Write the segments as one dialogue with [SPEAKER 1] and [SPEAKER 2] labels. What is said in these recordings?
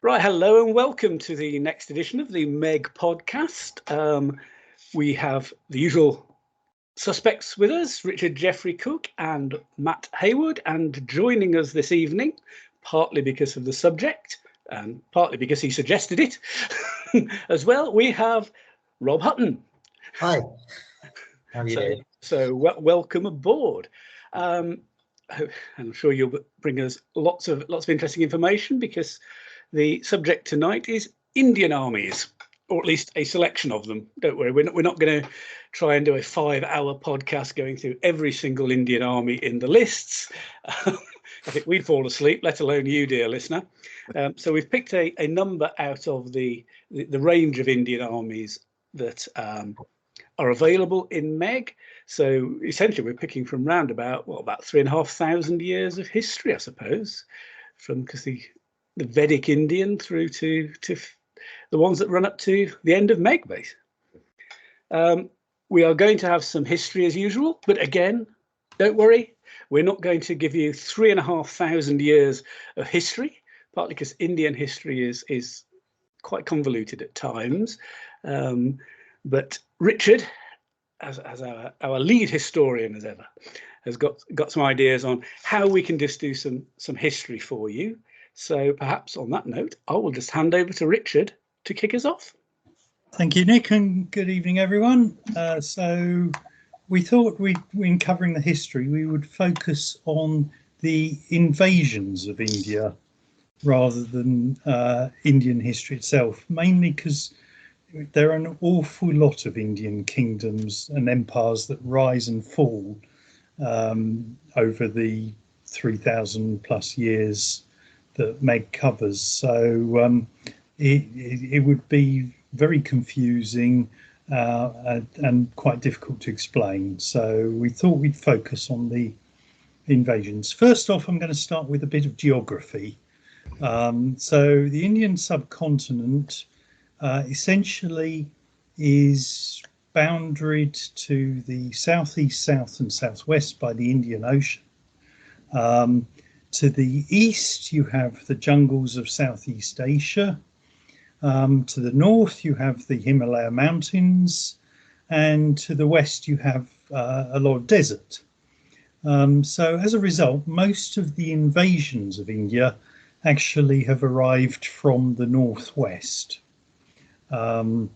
[SPEAKER 1] Right, hello and welcome to the next edition of the Meg podcast. We have the usual suspects with us, Richard Jeffrey Cook and Matt Haywood, and joining us this evening, partly because of the subject and partly because he suggested it as well, we have Rob Hutton.
[SPEAKER 2] Hi, how are you doing?
[SPEAKER 1] So welcome aboard. I'm sure you'll bring us lots of interesting information because the subject tonight is Indian armies, or at least a selection of them. Don't worry, we're not going to try and do a 5-hour podcast going through every single Indian army in the lists. I think we'd fall asleep, let alone you, dear listener. So we've picked a number out of the range of Indian armies that are available in Meg. So essentially, we're picking from round about 3,500 years of history, I suppose, from because the Vedic Indian through to the ones that run up to the end of Meg base. We are going to have some history as usual, but again, don't worry, we're not going to give you 3,500 years of history, partly because Indian history is quite convoluted at times. But Richard, as our lead historian as ever, has got some ideas on how we can just do some history for you. So perhaps on that note, I will just hand over to Richard to kick us off.
[SPEAKER 3] Thank you, Nick, and good evening, everyone. So we thought in covering the history, we would focus on the invasions of India rather than Indian history itself, mainly because there are an awful lot of Indian kingdoms and empires that rise and fall over the 3,000 plus years that Meg covers. So it would be very confusing and quite difficult to explain. So we thought we'd focus on the invasions. First off, I'm going to start with a bit of geography. So the Indian subcontinent essentially is boundaried to the southeast, south and southwest by the Indian Ocean. To the east, you have the jungles of Southeast Asia. To the north, you have the Himalaya Mountains. And to the west, you have a lot of desert. So as a result, most of the invasions of India actually have arrived from the northwest. And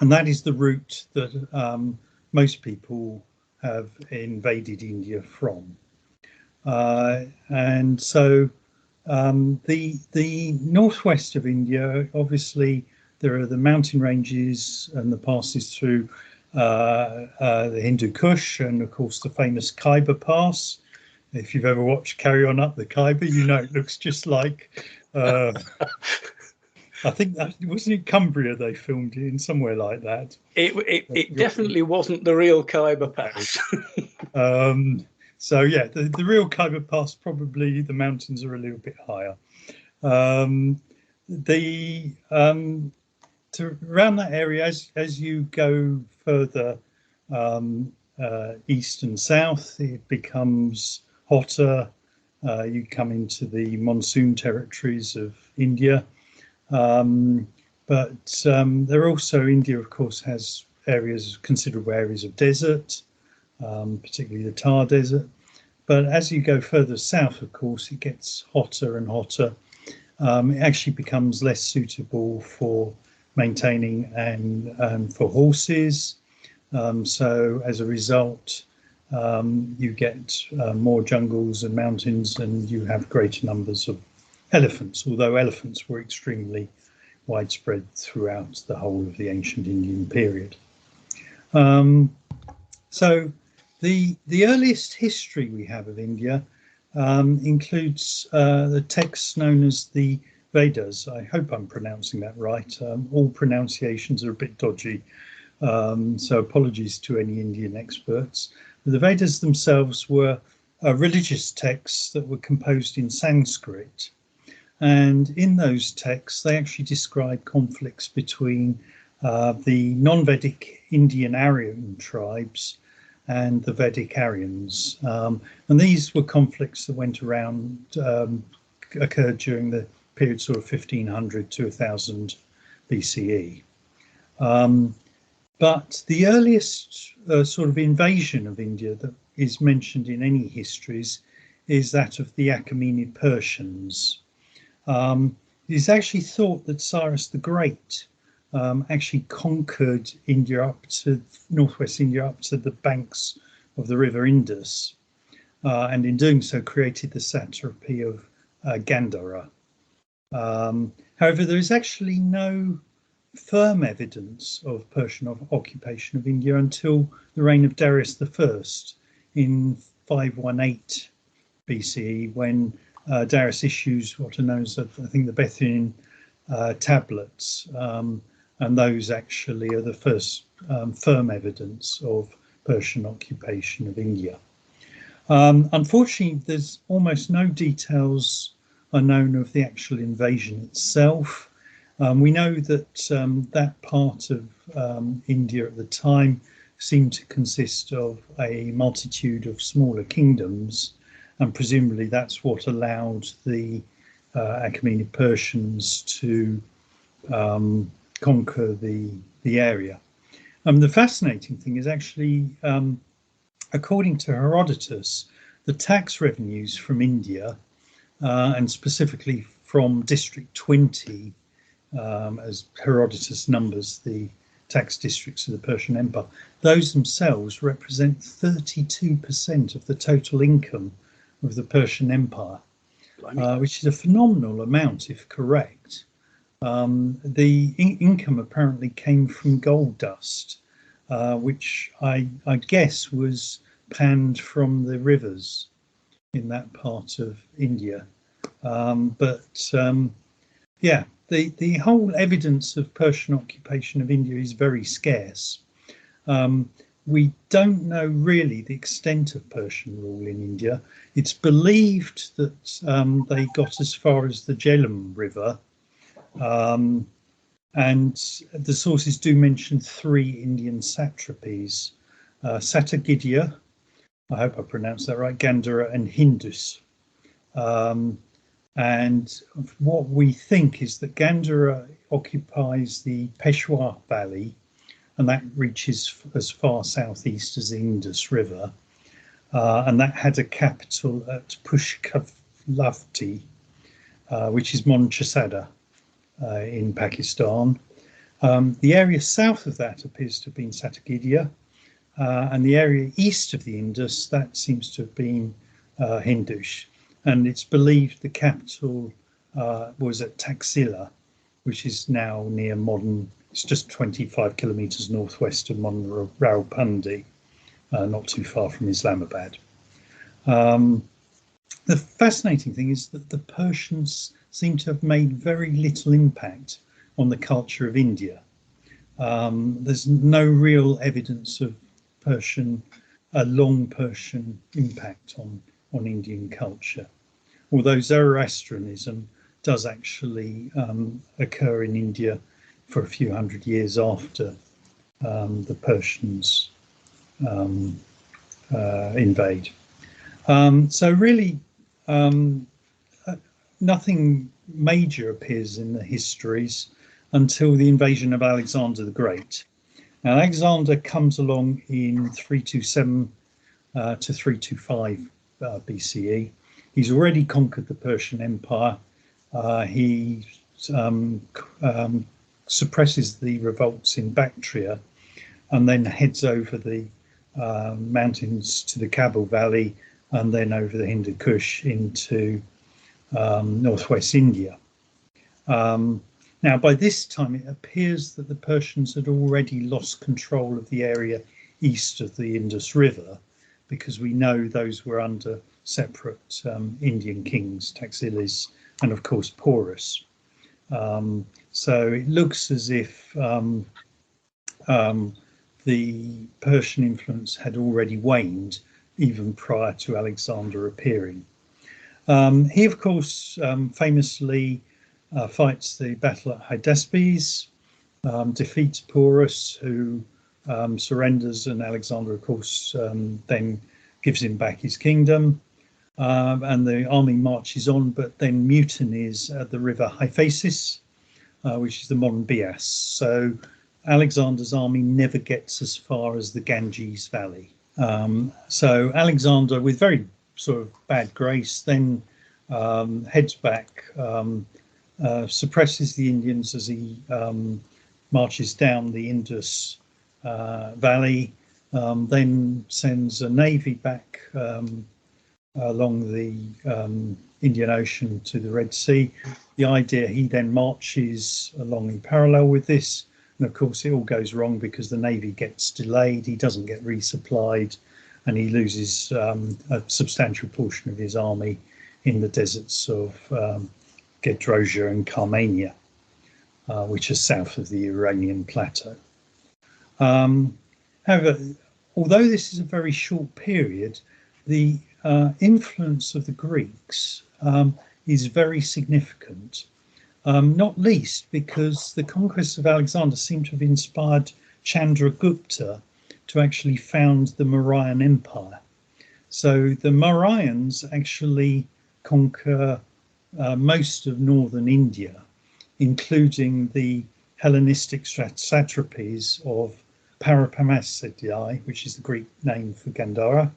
[SPEAKER 3] that is the route that most people have invaded India from. And so the northwest of India, obviously, there are the mountain ranges and the passes through the Hindu Kush and, of course, the famous Khyber Pass. If you've ever watched Carry On Up the Khyber, you know it looks just like, I think that wasn't in Cumbria they filmed it in, somewhere like that.
[SPEAKER 1] It definitely wasn't the real Khyber Pass.
[SPEAKER 3] So yeah, the real Khyber Pass, probably the mountains are a little bit higher. To around that area, as you go further east and south, it becomes hotter. You come into the monsoon territories of India. But there are also, India, of course, has considerable areas of desert, particularly the Thar Desert. But as you go further south, of course, it gets hotter and hotter. It actually becomes less suitable for maintaining and for horses. So as a result, you get more jungles and mountains, and you have greater numbers of elephants, although elephants were extremely widespread throughout the whole of the ancient Indian period. So the earliest history we have of India includes the texts known as the Vedas. I hope I'm pronouncing that right. All pronunciations are a bit dodgy, so apologies to any Indian experts. The Vedas themselves were religious texts that were composed in Sanskrit. And in those texts, they actually describe conflicts between the non-Vedic Indian Aryan tribes and the Vedic Aryans. And these were conflicts that went around, occurred during the period sort of 1500 to 1000 BCE. But the earliest sort of invasion of India that is mentioned in any histories is that of the Achaemenid Persians. It is actually thought that Cyrus the Great actually conquered India up to northwest India up to the banks of the river Indus, and in doing so created the satrapy of Gandhara. However, there is actually no firm evidence of Persian occupation of India until the reign of Darius I in 518 BCE, when Darius issues what are known as, I think, the Bethune tablets, and those actually are the first firm evidence of Persian occupation of India. Unfortunately, there's almost no details are known of the actual invasion itself. We know that that part of India at the time seemed to consist of a multitude of smaller kingdoms, and presumably that's what allowed the Achaemenid Persians to conquer the area. The fascinating thing is actually, according to Herodotus, the tax revenues from India, and specifically from District 20, as Herodotus numbers the tax districts of the Persian Empire, those themselves represent 32% of the total income of the Persian Empire, which is a phenomenal amount if correct. The income apparently came from gold dust, which I guess was panned from the rivers in that part of India. Yeah, the whole evidence of Persian occupation of India is very scarce. We don't know really the extent of Persian rule in India. It's believed that they got as far as the Jhelum River, and the sources do mention 3 Indian satrapies, Satagidya, I hope I pronounced that right, Gandhara and Hindus. And what we think is that Gandhara occupies the Peshawar Valley, and that reaches as far southeast as the Indus River, and that had a capital at Pushkalavati, which is Monchasada in Pakistan. The area south of that appears to have been Satagidya, and the area east of the Indus, that seems to have been Hindush. And it's believed the capital was at Taxila, which is now near modern, it's just 25 kilometres northwest of modern Rawalpindi, not too far from Islamabad. The fascinating thing is that the Persians seem to have made very little impact on the culture of India. There's no real evidence of a long Persian impact on Indian culture, although Zoroastrianism does actually occur in India for a few hundred years after the Persians invade. So really nothing major appears in the histories until the invasion of Alexander the Great. Now, Alexander comes along in 327 to 325 BCE. He's already conquered the Persian Empire. He suppresses the revolts in Bactria and then heads over the mountains to the Kabul Valley and then over the Hindu Kush into northwest India. Now, by this time, it appears that the Persians had already lost control of the area east of the Indus River, because we know those were under separate Indian kings, Taxilis, and of course Porus. So it looks as if the Persian influence had already waned even prior to Alexander appearing. He, of course, famously fights the battle at Hydaspes, defeats Porus, who surrenders, and Alexander, of course, then gives him back his kingdom. and the army marches on, but then mutinies at the river Hyphasis, which is the modern Bias. So Alexander's army never gets as far as the Ganges Valley. So Alexander, with very sort of bad grace, then heads back, suppresses the Indians as he marches down the Indus Valley, then sends a navy back along the Indian Ocean to the Red Sea. The idea, he then marches along in parallel with this, and of course it all goes wrong because the navy gets delayed, he doesn't get resupplied, and he loses a substantial portion of his army in the deserts of Gedrosia and Carmania, which are south of the Iranian plateau. However, although this is a very short period, the influence of the Greeks is very significant, not least because the conquests of Alexander seem to have inspired Chandragupta to actually found the Mauryan Empire. So the Mauryans actually conquer most of northern India, including the Hellenistic satrapies of Parapamasidae, which is the Greek name for Gandhara,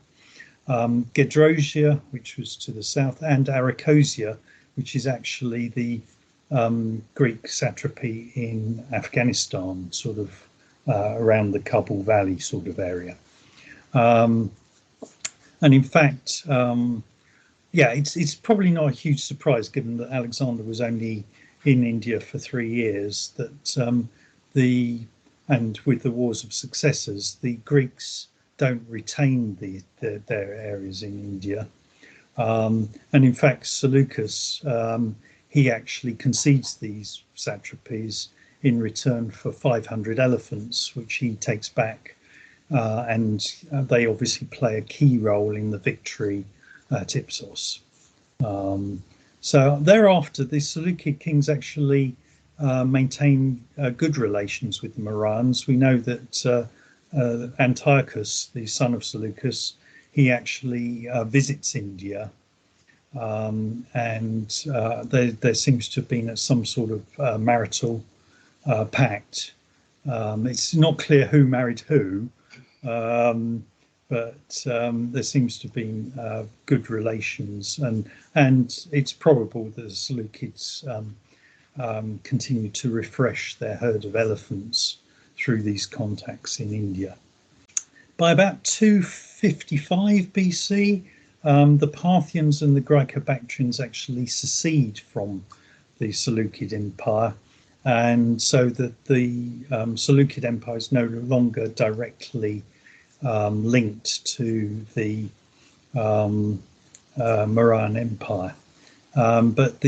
[SPEAKER 3] Gedrosia, which was to the south, and Arachosia, which is actually the Greek satrapy in Afghanistan, sort of around the Kabul Valley sort of area. And in fact, yeah, it's probably not a huge surprise, given that Alexander was only in India for 3 years, that and with the Wars of Successors, the Greeks don't retain their areas in India. And in fact, Seleucus, he actually concedes these satrapies in return for 500 elephants, which he takes back. And they obviously play a key role in the victory at Ipsos. So thereafter, the Seleucid kings actually maintain good relations with the Mauryans. We know that Antiochus, the son of Seleucus, he actually visits India, and there seems to have been some sort of marital pact. It's not clear who married who, but there seems to have been good relations, and it's probable that the Seleucids continue to refresh their herd of elephants through these contacts in India. By about 255 BC, the Parthians and the Greco-Bactrians actually secede from the Seleucid Empire, and so that the Seleucid Empire is no longer directly linked to the Mauryan Empire. But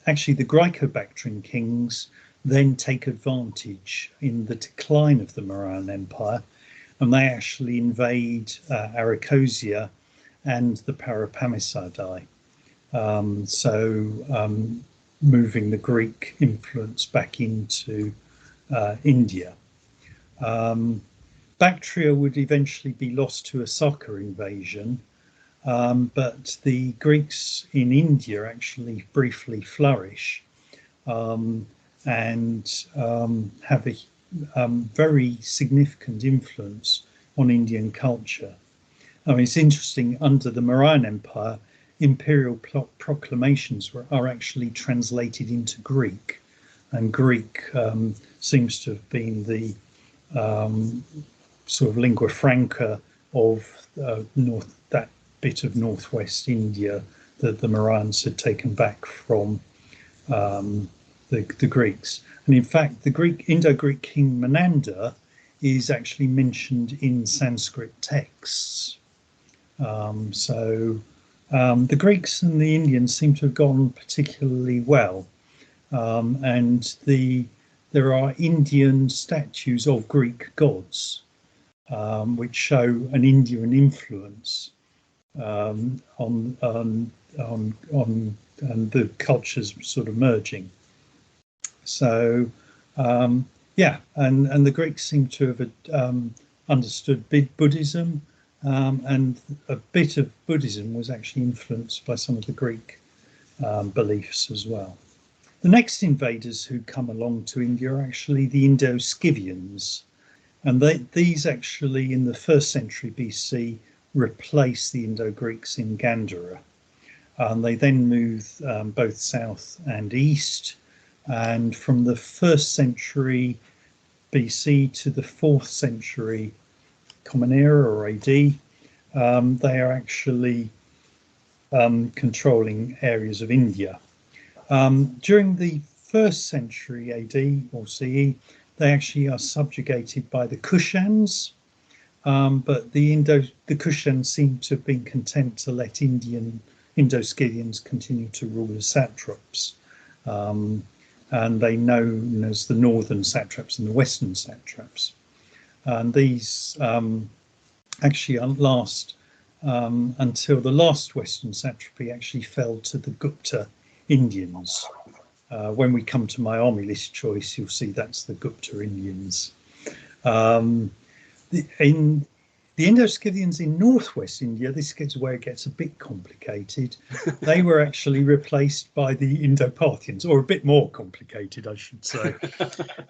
[SPEAKER 3] actually the Greco-Bactrian kings then take advantage in the decline of the Mauryan Empire, and they actually invade Arachosia and the Parapamasidae, moving the Greek influence back into India. Bactria would eventually be lost to a Saka invasion, but the Greeks in India actually briefly flourish, and have a very significant influence on Indian culture. I mean, it's interesting, under the Mauryan Empire, imperial proclamations are actually translated into Greek, and Greek seems to have been the sort of lingua franca of that bit of northwest India that the Mauryans had taken back from the Greeks. And in fact, the Indo-Greek king Menander is actually mentioned in Sanskrit texts. The Greeks and the Indians seem to have gone particularly well, and there are Indian statues of Greek gods, which show an Indian influence on the cultures sort of merging. So yeah, and the Greeks seem to have understood Buddhism and a bit of Buddhism was actually influenced by some of the Greek beliefs as well. The next invaders who come along to India are actually the Indo-Scythians, and these actually in the 1st century BC replace the Indo-Greeks in Gandhara. They then move both south and east, and from the 1st century BC to the 4th century Common Era or AD, they are actually controlling areas of India. During the 1st century AD or CE, they actually are subjugated by the Kushans, but the Kushans seem to have been content to let Indo-Scythians continue to rule as satraps, and they known as the northern satraps and the western satraps. And these actually last until the last western satrapy actually fell to the Gupta Indians. When we come to my army list choice, you'll see that's the Gupta Indians. In the Indo-Scythians in northwest India, this gets where it gets a bit complicated. They were actually replaced by the Indo-Parthians, or a bit more complicated, I should say.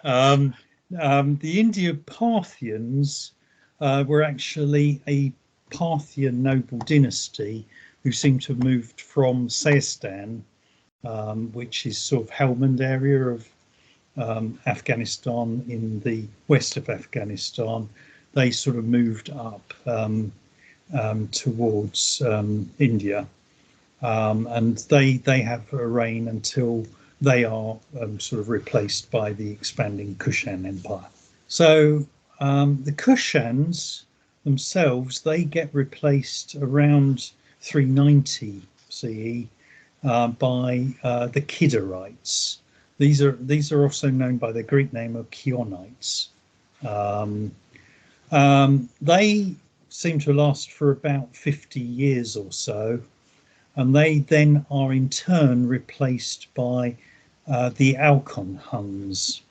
[SPEAKER 3] The Indo-Parthians were actually a Parthian noble dynasty who seem to have moved from Seistan, which is sort of Helmand area of Afghanistan in the west of Afghanistan. They sort of moved up towards India, and they have a reign until they are sort of replaced by the expanding Kushan Empire. So the Kushans themselves, they get replaced around 390 CE by the Kidarites. These are also known by the Greek name of Chionites. They seem to last for about 50 years or so, and they then are in turn replaced by the Alkon Huns.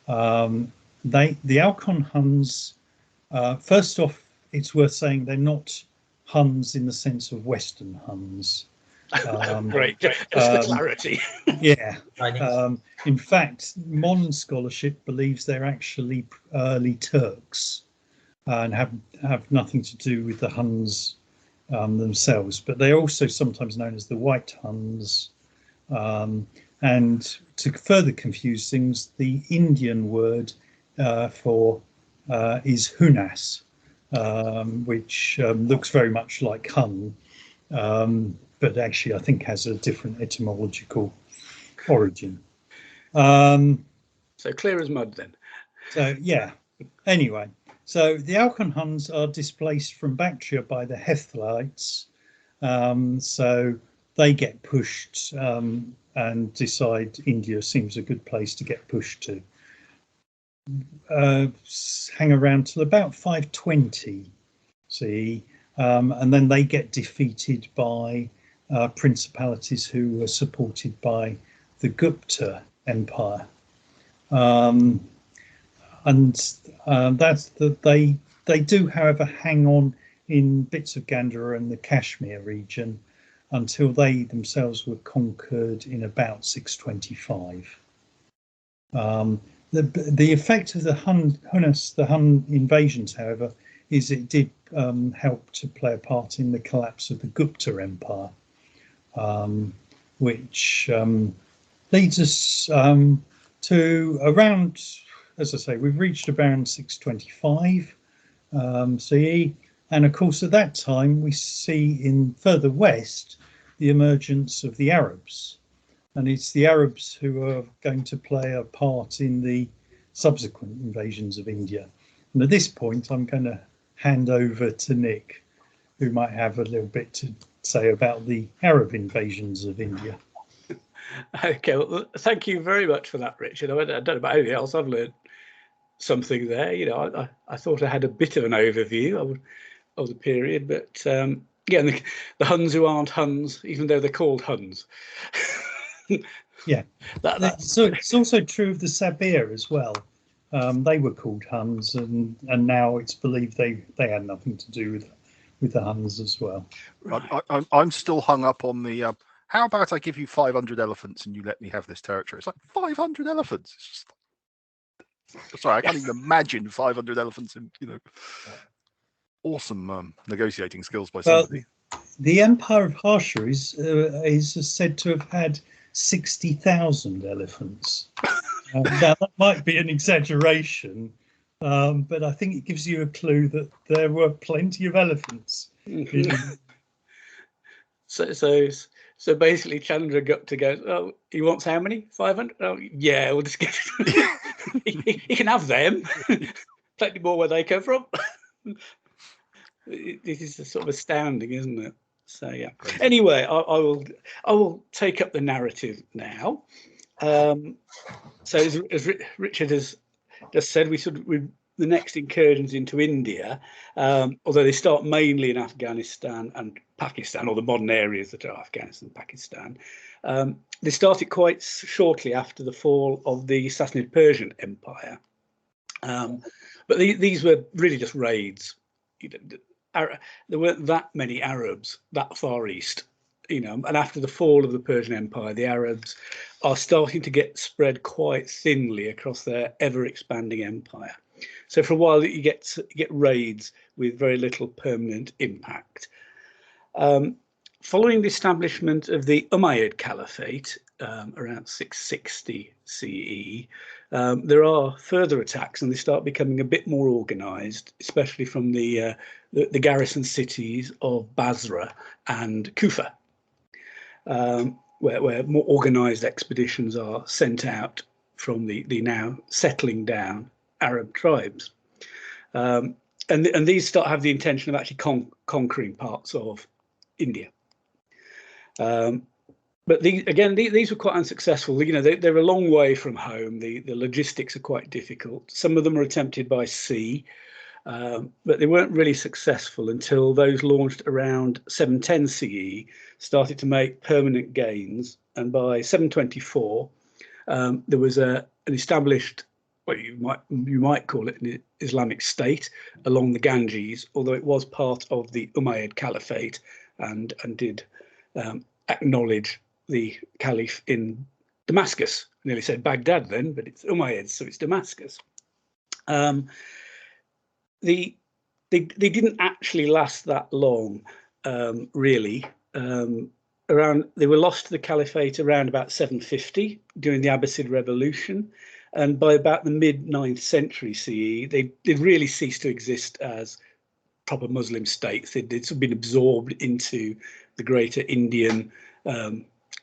[SPEAKER 3] The Alkon Huns, first off, it's worth saying they're not Huns in the sense of Western Huns.
[SPEAKER 1] Great, just for clarity.
[SPEAKER 3] Yeah. In fact, modern scholarship believes they're actually early Turks and have nothing to do with the Huns themselves, but they're also sometimes known as the White Huns. And to further confuse things, the Indian word for is Hunas, which looks very much like Hun, but actually I think has a different etymological origin.
[SPEAKER 1] So clear as mud then.
[SPEAKER 3] So yeah, anyway, so the Alkon Huns are displaced from Bactria by the Hephthalites, so they get pushed and decide India seems a good place to get pushed to. Hang around till about 520 CE, and then they get defeated by principalities who are supported by the Gupta Empire, and that's that they do, however, hang on in bits of Gandhara and the Kashmir region until they themselves were conquered in about 625. The effect of the Hun invasions, however, is it did help to play a part in the collapse of the Gupta Empire, which leads us to around, as I say, we've reached around 625 CE, and of course at that time we see in further west the emergence of the Arabs, and it's the Arabs who are going to play a part in the subsequent invasions of India. And at this point I'm going to hand over to Nick, who might have a little bit to say about the Arab invasions of India.
[SPEAKER 1] Okay, well, thank you very much for that, Richard. I don't know about anything else. I've learned something there. You know, I thought I had a bit of an overview of the period, but yeah, the Huns who aren't Huns, even though they're called Huns.
[SPEAKER 3] Yeah, so it's also true of the Sabir as well. They were called Huns, and now it's believed they had nothing to do with the Huns as well.
[SPEAKER 1] Right.
[SPEAKER 4] I'm still hung up on the. How about I give you 500 elephants and you let me have this territory? It's like 500 elephants. It's just sorry, I can't even imagine 500 elephants in awesome negotiating skills by somebody.
[SPEAKER 3] The Empire of Harsha is said to have had 60,000 elephants. Now that might be an exaggeration, but I think it gives you a clue that there were plenty of elephants.
[SPEAKER 1] So basically, Chandra got to go. Oh, he wants how many? 500? Oh, yeah, we'll just get. he can have them. Plenty more where they come from. This is sort of astounding, isn't it? So yeah. Anyway, I will take up the narrative now. So as Richard has just said, the next incursions into India, although they start mainly in Afghanistan and Pakistan, or the modern areas that are Afghanistan and Pakistan. They started quite shortly after the fall of the Sassanid Persian Empire. But these were really just raids. There weren't that many Arabs that far east, and after the fall of the Persian Empire, the Arabs are starting to get spread quite thinly across their ever-expanding empire. So for a while, you get raids with very little permanent impact. Following the establishment of the Umayyad Caliphate around 660 CE, there are further attacks, and they start becoming a bit more organised, especially from the garrison cities of Basra and Kufa, where more organised expeditions are sent out from the now settling down Arab tribes. And these have the intention of actually conquering parts of India. But these were quite unsuccessful. They're a long way from home. The logistics are quite difficult. Some of them are attempted by sea, but they weren't really successful until those launched around 710 CE started to make permanent gains. And by 724, there was an established, what you might call it, an Islamic state along the Ganges, although it was part of the Umayyad Caliphate and did acknowledge the Caliph in Damascus. I nearly said Baghdad then, but it's Umayyad, so it's Damascus. They didn't actually last that long, really. They were lost to the Caliphate around about 750 during the Abbasid Revolution, and by about the mid-9th century CE, they'd really ceased to exist as proper Muslim states. They'd sort of been absorbed into the greater Indian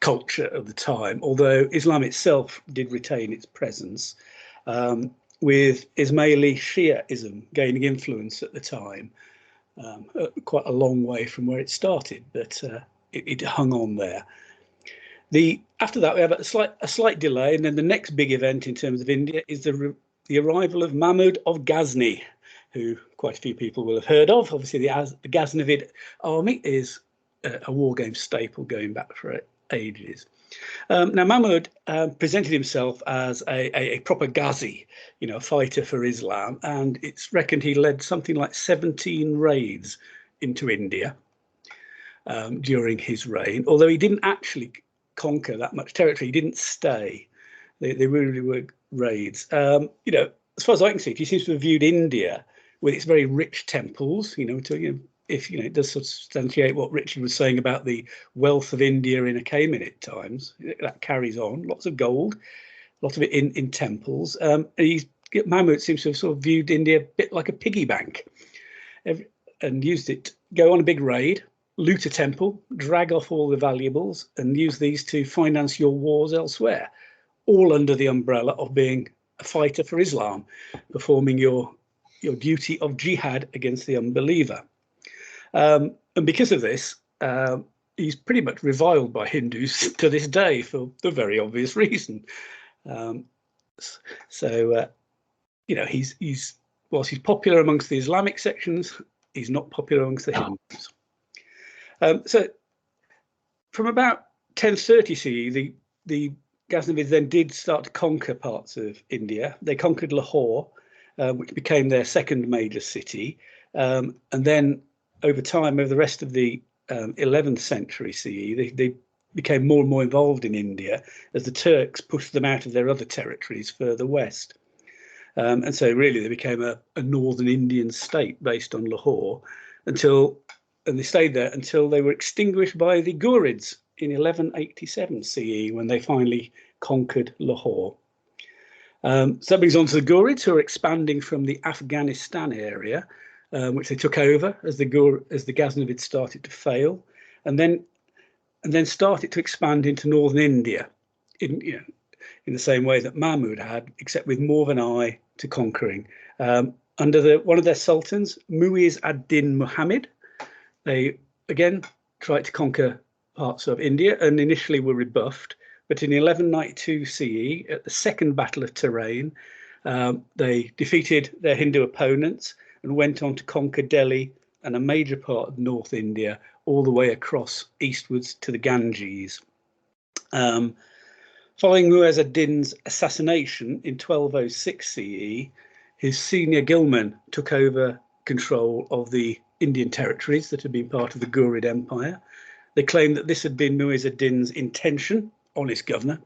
[SPEAKER 1] culture of the time, although Islam itself did retain its presence, with Ismaili Shiaism gaining influence at the time, quite a long way from where it started, but it hung on there. After that, we have a slight delay, and then the next big event in terms of India is the arrival of Mahmud of Ghazni, who quite a few people will have heard of. Obviously, the Ghaznavid army is a war game staple going back for ages. Now, Mahmud presented himself as a proper Ghazi, a fighter for Islam, and it's reckoned he led something like 17 raids into India during his reign, although he didn't actually conquer that much territory. He didn't stay. They really were raids. As far as I can see, he seems to have viewed India with its very rich temples, it does substantiate what Richard was saying about the wealth of India in Achaemenid times. That carries on, lots of gold, lots of it in temples. Mahmud seems to have sort of viewed India a bit like a piggy bank, and used it, go on a big raid, loot a temple, drag off all the valuables, and use these to finance your wars elsewhere, all under the umbrella of being a fighter for Islam, performing your duty of jihad against the unbeliever. And because of this, he's pretty much reviled by Hindus to this day for the very obvious reason. Whilst he's popular amongst the Islamic sections, he's not popular amongst the Hindus. So from about 1030 CE, the Ghaznavids then did start to conquer parts of India. They conquered Lahore, which became their second major city. And then over time, over the rest of the 11th century CE, they became more and more involved in India as the Turks pushed them out of their other territories further west. And so really they became a northern Indian state based on Lahore and they stayed there until they were extinguished by the Ghurids in 1187 CE when they finally conquered Lahore. So that brings on to the Ghurids, who are expanding from the Afghanistan area, which they took over as the Ghaznavids started to fail, and then started to expand into northern India, in the same way that Mahmud had, except with more of an eye to conquering. Under one of their sultans, Muiz ad-Din Muhammad, they again tried to conquer parts of India and initially were rebuffed. But in 1192 CE, at the Second Battle of Terrain, they defeated their Hindu opponents and went on to conquer Delhi and a major part of North India, all the way across eastwards to the Ganges. Following Muiz ad-Din's assassination in 1206 CE, his senior Gilman took over control of the Indian territories that had been part of the Ghurid Empire. They claimed that this had been Muiz ad-Din's intention, honest governor,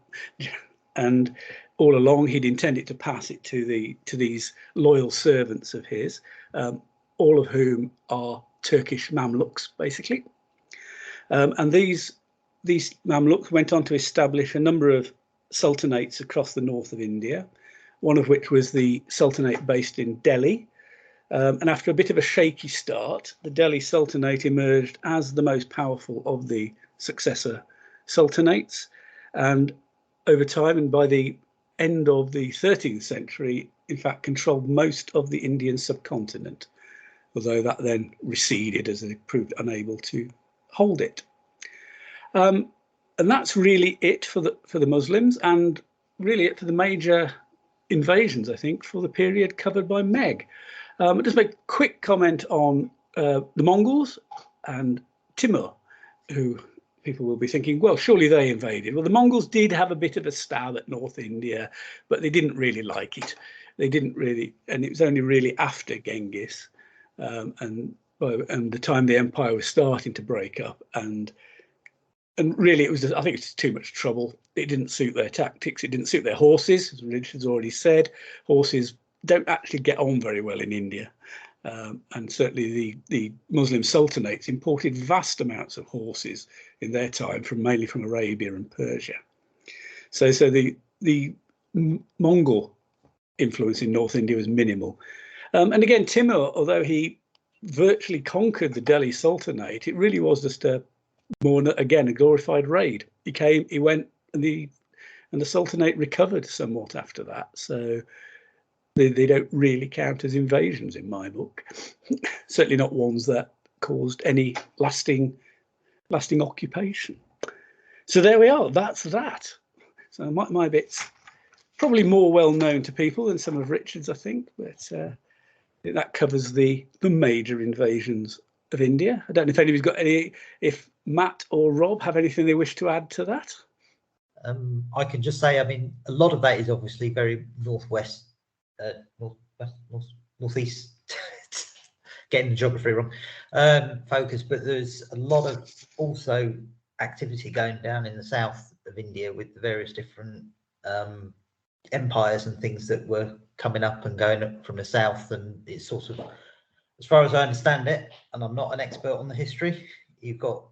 [SPEAKER 1] and all along he'd intended to pass it to these loyal servants of his, all of whom are Turkish Mamluks, basically. And these Mamluks went on to establish a number of sultanates across the north of India, one of which was the sultanate based in Delhi. And after a bit of a shaky start, the Delhi Sultanate emerged as the most powerful of the successor sultanates. And over time, and by the end of the 13th century, in fact, controlled most of the Indian subcontinent, although that then receded as they proved unable to hold it. And that's really it for the Muslims, and really it for the major invasions, I think, for the period covered by Meg. I'll just make a quick comment on the Mongols and Timur, who people will be thinking, well, surely they invaded. Well, the Mongols did have a bit of a stab at North India, but they didn't really like it. They didn't really, and it was only really after Genghis and the time the empire was starting to break up, and really it was I think it's too much trouble. It didn't suit their tactics. It didn't suit their horses, as Richard's already said. Horses don't actually get on very well in India. And certainly the Muslim sultanates imported vast amounts of horses in their time, mainly from Arabia and Persia. So the Mongol influence in North India was minimal. And again, Timur, although he virtually conquered the Delhi Sultanate, it really was just a glorified raid. He went, and the Sultanate recovered somewhat after that. So they don't really count as invasions in my book. Certainly not ones that caused any lasting occupation. So there we are. That's that. So my bit's probably more well known to people than some of Richard's, I think, but that covers the major invasions of India. I don't know if anybody's got if Matt or Rob have anything they wish to add to that.
[SPEAKER 2] I can just say, I mean, a lot of that is obviously very northeast, getting the geography wrong, focus, but there's a lot of also activity going down in the south of India with the various different empires and things that were coming up and going up from the south. And it's sort of, as far as I understand it, and I'm not an expert on the history, you've got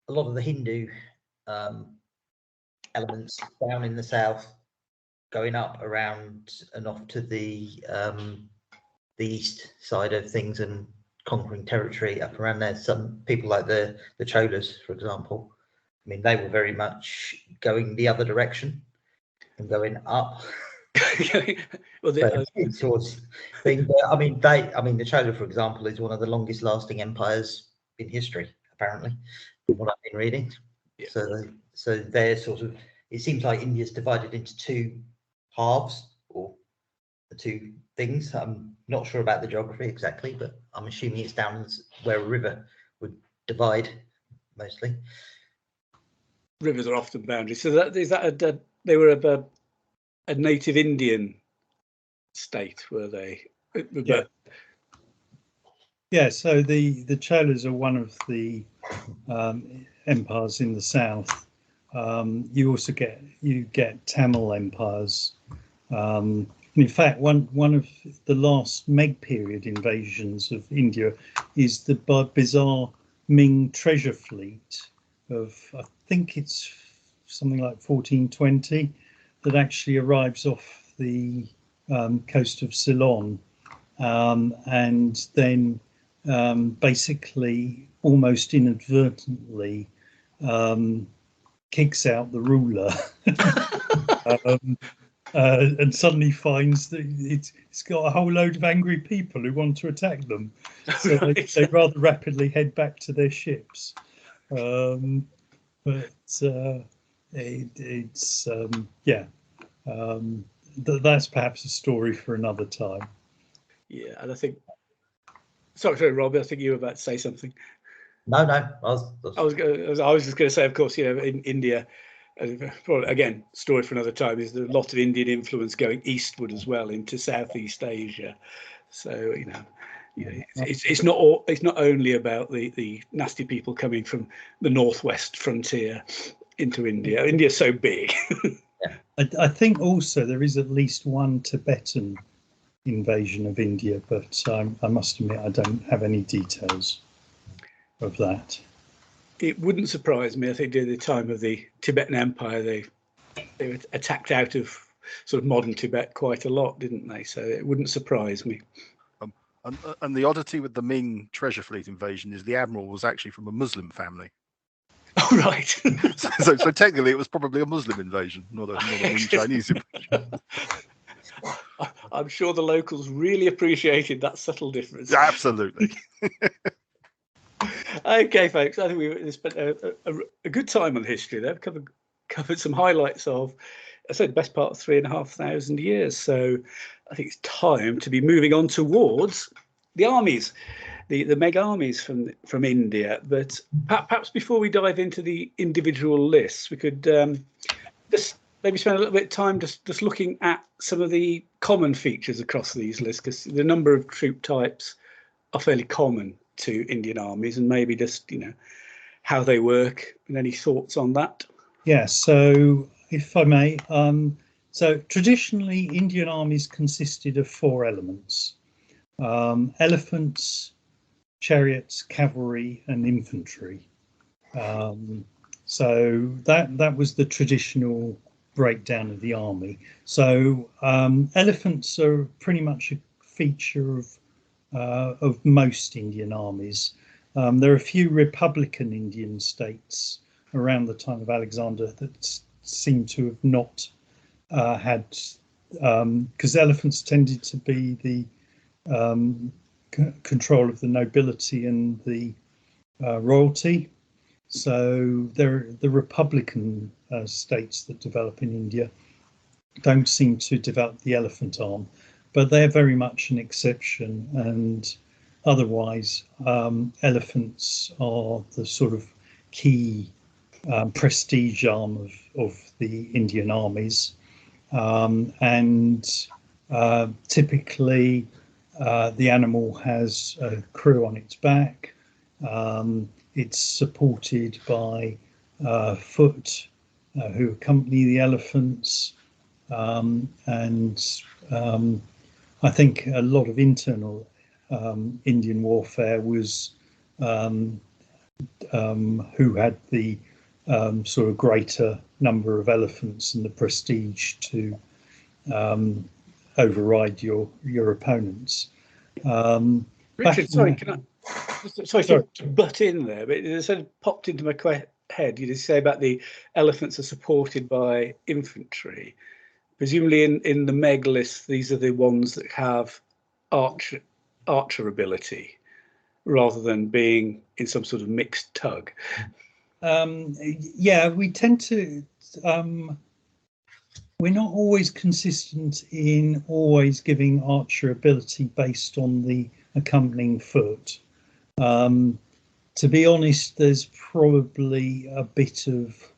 [SPEAKER 2] a lot of the Hindu elements down in the south going up around and off to the east side of things and conquering territory up around there. Some people like the Cholas, for example, I mean, they were very much going the other direction and going up.
[SPEAKER 1] Well,
[SPEAKER 2] towards things. But, I mean, the Chola, for example, is one of the longest lasting empires in history, apparently, from what I've been reading.
[SPEAKER 1] Yeah.
[SPEAKER 2] So they're sort of, it seems like India's divided into two halves or the two things. I'm not sure about the geography exactly, but I'm assuming it's down where a river would divide mostly.
[SPEAKER 1] Rivers are often boundaries. So is that they were a native Indian state, were they?
[SPEAKER 3] Yeah. Yeah, so the Cholas are one of the empires in the south. You also get Tamil empires. In fact, one of the last Meg period invasions of India is the bizarre Ming treasure fleet of, I think it's something like 1420, that actually arrives off the coast of Ceylon, and then basically almost inadvertently kicks out the ruler. And suddenly finds that it's got a whole load of angry people who want to attack them. So
[SPEAKER 1] Right.
[SPEAKER 3] they rather rapidly head back to their ships. That's perhaps a story for another time.
[SPEAKER 1] Yeah, and I think. Sorry, Rob. I think you were about to say something.
[SPEAKER 2] No,
[SPEAKER 1] I was just going to say, of course, in India, again, story for another time. There's a lot of Indian influence going eastward as well into Southeast Asia. So it's not only about the nasty people coming from the northwest frontier into India. India's so big.
[SPEAKER 3] I think also there is at least one Tibetan invasion of India, but I must admit I don't have any details of that.
[SPEAKER 1] It wouldn't surprise me. I think during the time of the Tibetan Empire, they were attacked out of sort of modern Tibet quite a lot, didn't they? So it wouldn't surprise me.
[SPEAKER 4] And the oddity with the Ming treasure fleet invasion is the admiral was actually from a Muslim family.
[SPEAKER 1] Oh, right.
[SPEAKER 4] so technically it was probably a Muslim invasion, not a Ming Chinese invasion.
[SPEAKER 1] I'm sure the locals really appreciated that subtle difference.
[SPEAKER 4] Absolutely.
[SPEAKER 1] Okay, folks, I think we spent a good time on history there. We've covered some highlights of, I said, the best part of 3,500 years. So I think it's time to be moving on towards the armies, the Meg armies from India. But perhaps before we dive into the individual lists, we could just maybe spend a little bit of time just looking at some of the common features across these lists, because the number of troop types are fairly common to Indian armies, and maybe just how they work and any thoughts on that.
[SPEAKER 3] Yeah, so if I may, so traditionally Indian armies consisted of 4 elements: elephants, chariots, cavalry, and infantry. So that was the traditional breakdown of the army. So elephants are pretty much a feature of most Indian armies. There are a few republican Indian states around the time of Alexander that seem to have not had, because elephants tended to be the control of the nobility and the royalty. So the republican states that develop in India don't seem to develop the elephant arm, but they're very much an exception. And otherwise, elephants are the sort of key prestige arm of the Indian armies. Typically, the animal has a crew on its back. It's supported by foot who accompany the elephants. I think a lot of internal Indian warfare was who had the sort of greater number of elephants and the prestige to override your opponents.
[SPEAKER 1] Richard, sorry, to butt in there, but it sort of popped into my head. You just say about the elephants are supported by infantry. Presumably in the Meg list, these are the ones that have archer ability, rather than being in some sort of mixed tug.
[SPEAKER 3] Yeah, we tend to. We're not always consistent in always giving archer ability based on the accompanying foot. To be honest, there's probably a bit of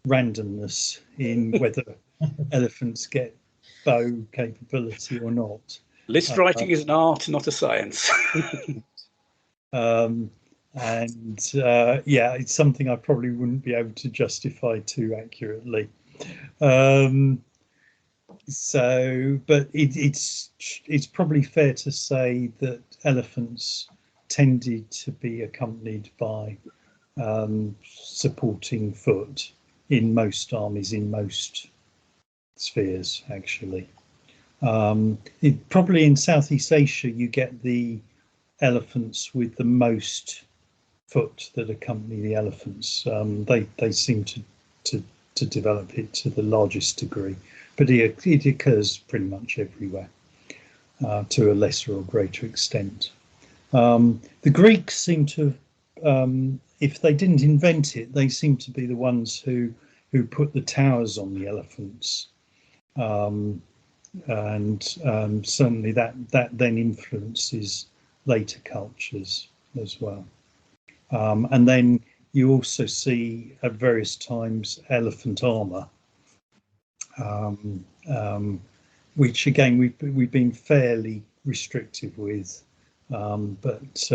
[SPEAKER 3] randomness in whether elephants get bow capability or not.
[SPEAKER 1] List writing is an art, not a science.
[SPEAKER 3] Yeah, it's something I probably wouldn't be able to justify too accurately. But it's probably fair to say that elephants tended to be accompanied by supporting foot in most armies, in most spheres, actually. Probably in Southeast Asia, you get the elephants with the most foot that accompany the elephants. They seem to develop it to the largest degree, but it occurs pretty much everywhere to a lesser or greater extent. The Greeks seem to have, if they didn't invent it, they seem to be the ones who put the towers on the elephants. Certainly that then influences later cultures as well. And then you also see at various times elephant armour, which again we've been fairly restrictive with, but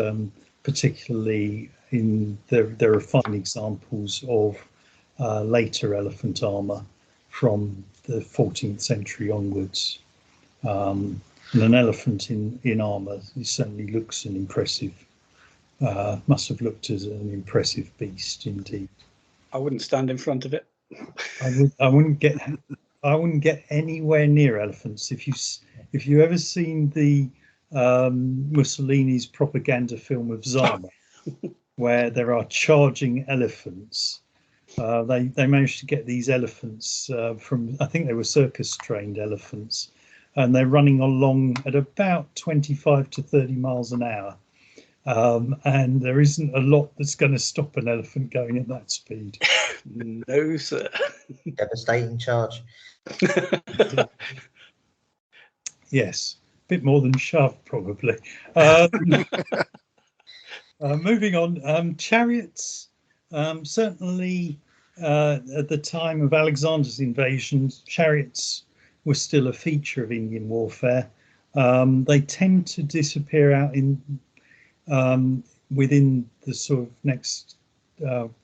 [SPEAKER 3] particularly there are fine examples of later elephant armour from the 14th century onwards. And an elephant in armour, it certainly looks an impressive, must have looked as an impressive beast indeed.
[SPEAKER 1] I wouldn't stand in front of it.
[SPEAKER 3] I wouldn't get anywhere near elephants. If you ever seen the Mussolini's propaganda film of Zama, where there are charging elephants, they managed to get these elephants from, I think they were circus trained elephants, and they're running along at about 25 to 30 miles an hour. And there isn't a lot that's going to stop an elephant going at that speed.
[SPEAKER 1] No, sir.
[SPEAKER 2] Devastating charge.
[SPEAKER 3] Yes, a bit more than shove, probably. Moving on, chariots. Certainly, at the time of Alexander's invasion, chariots were still a feature of Indian warfare. They tend to disappear out within the sort of next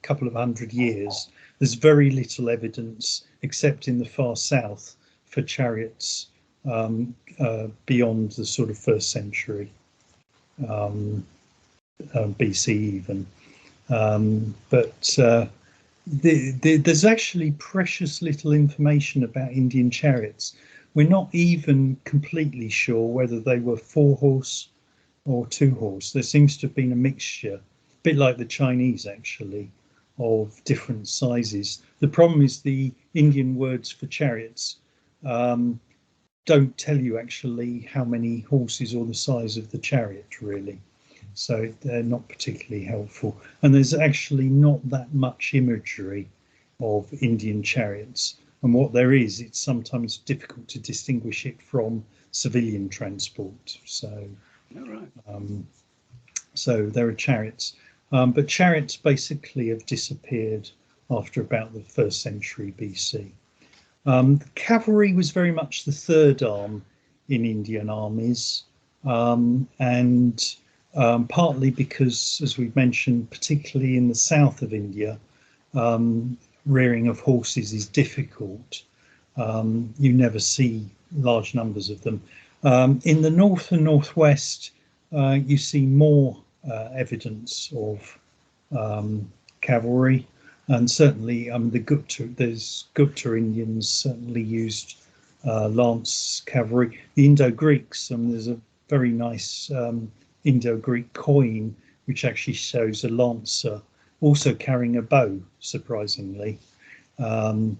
[SPEAKER 3] couple of 100 years. There's very little evidence, except in the far south, for chariots beyond the sort of 1st century BC even. There's actually precious little information about Indian chariots. We're not even completely sure whether they were 4-horse or 2-horse. There seems to have been a mixture, a bit like the Chinese actually, of different sizes. The problem is the Indian words for chariots don't tell you actually how many horses or the size of the chariot really. So they're not particularly helpful. And there's actually not that much imagery of Indian chariots. And what there is, it's sometimes difficult to distinguish it from civilian transport. So, so there are chariots. But chariots basically have disappeared after about the 1st century BC. The cavalry was very much the 3rd arm in Indian armies. Partly because, as we've mentioned, particularly in the south of India, rearing of horses is difficult. You never see large numbers of them. In the north and northwest, you see more evidence of cavalry, and certainly there's Gupta Indians certainly used lance cavalry. The Indo-Greeks, there's a very nice Indo-Greek coin which actually shows a lancer also carrying a bow, surprisingly, on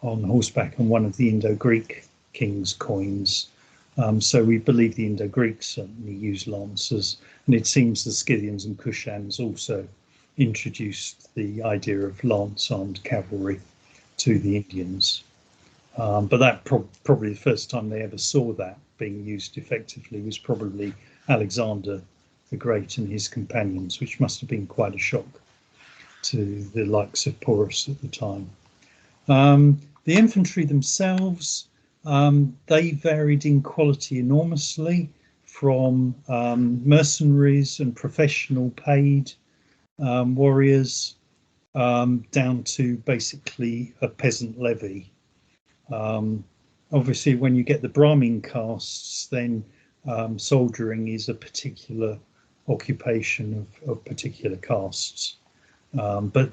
[SPEAKER 3] horseback on one of the Indo-Greek king's coins. So we believe the Indo-Greeks certainly used lancers, and it seems the Scythians and Kushans also introduced the idea of lance-armed cavalry to the Indians. But that probably the first time they ever saw that being used effectively was probably Alexander the Great and his companions, which must have been quite a shock to the likes of Porus at the time. The infantry themselves, they varied in quality enormously, from mercenaries and professional paid warriors down to basically a peasant levy. Obviously, when you get the Brahmin castes, then soldiering is a particular occupation of particular castes. But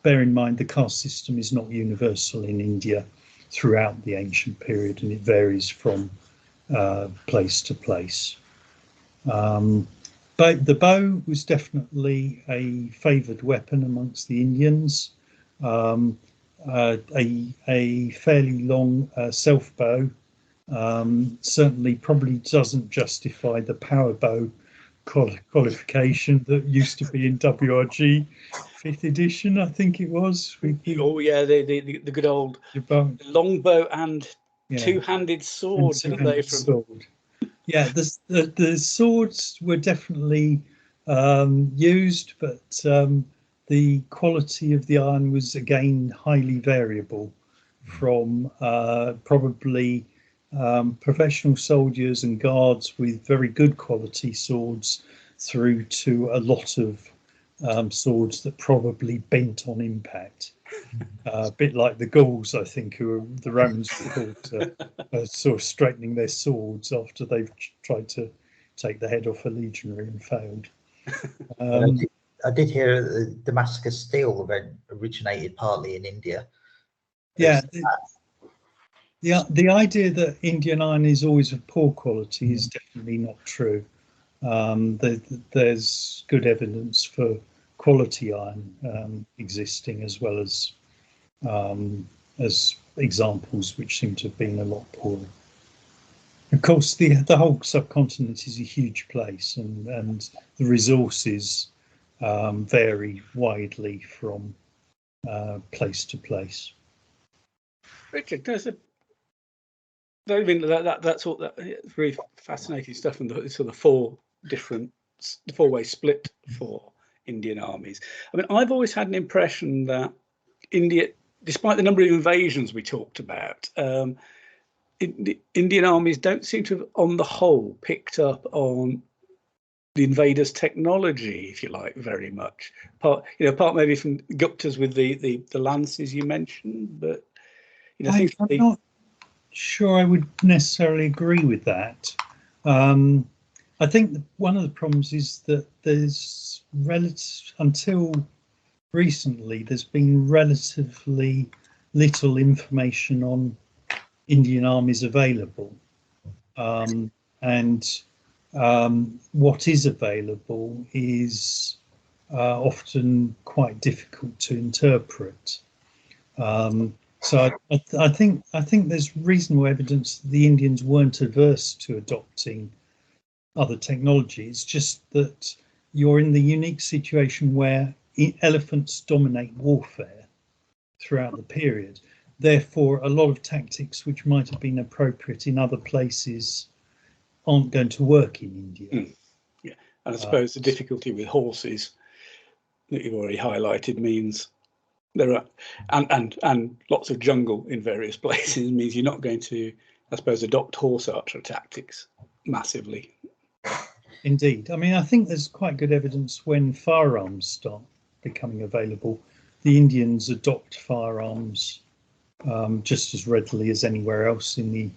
[SPEAKER 3] bear in mind, the caste system is not universal in India throughout the ancient period, and it varies from place to place. But the bow was definitely a favoured weapon amongst the Indians. A fairly long self bow certainly probably doesn't justify the power bow qualification that used to be in WRG 5th edition, I think it was.
[SPEAKER 1] Oh yeah, the good old longbow and two-handed sword, didn't they?
[SPEAKER 3] Sword. Yeah, the swords were definitely used, but the quality of the iron was again highly variable, from probably professional soldiers and guards with very good quality swords through to a lot of swords that probably bent on impact. A bit like the Gauls, I think, who the Romans were called sort of straightening their swords after they've tried to take the head off a legionary and failed.
[SPEAKER 2] I did hear the Damascus steel originated partly in India.
[SPEAKER 3] Yeah, the idea that Indian iron is always of poor quality is definitely not true. There's good evidence for quality iron existing, as well as examples which seem to have been a lot poorer. Of course, the whole subcontinent is a huge place, and the resources vary widely from place to place.
[SPEAKER 1] Richard, that's all. That's really fascinating stuff, and the sort of four-way split for Indian armies. I mean, I've always had an impression that India, despite the number of invasions we talked about, Indian armies don't seem to have, on the whole, picked up on the invaders' technology, if you like, very much. Part maybe from Guptas with the lances you mentioned, but
[SPEAKER 3] I'm not sure I would necessarily agree with that. I think one of the problems is that there's until recently, there's been relatively little information on Indian armies available, and what is available is often quite difficult to interpret. So I think there's reasonable evidence that the Indians weren't averse to adopting other technology. It's just that you're in the unique situation where elephants dominate warfare throughout the period. Therefore, a lot of tactics which might have been appropriate in other places aren't going to work in India.
[SPEAKER 1] Yeah, and I suppose the difficulty with horses that you've already highlighted means there are, and lots of jungle in various places means you're not going to, I suppose, adopt horse archer tactics massively.
[SPEAKER 3] Indeed. I mean, I think there's quite good evidence when firearms start becoming available. The Indians adopt firearms just as readily as anywhere else in the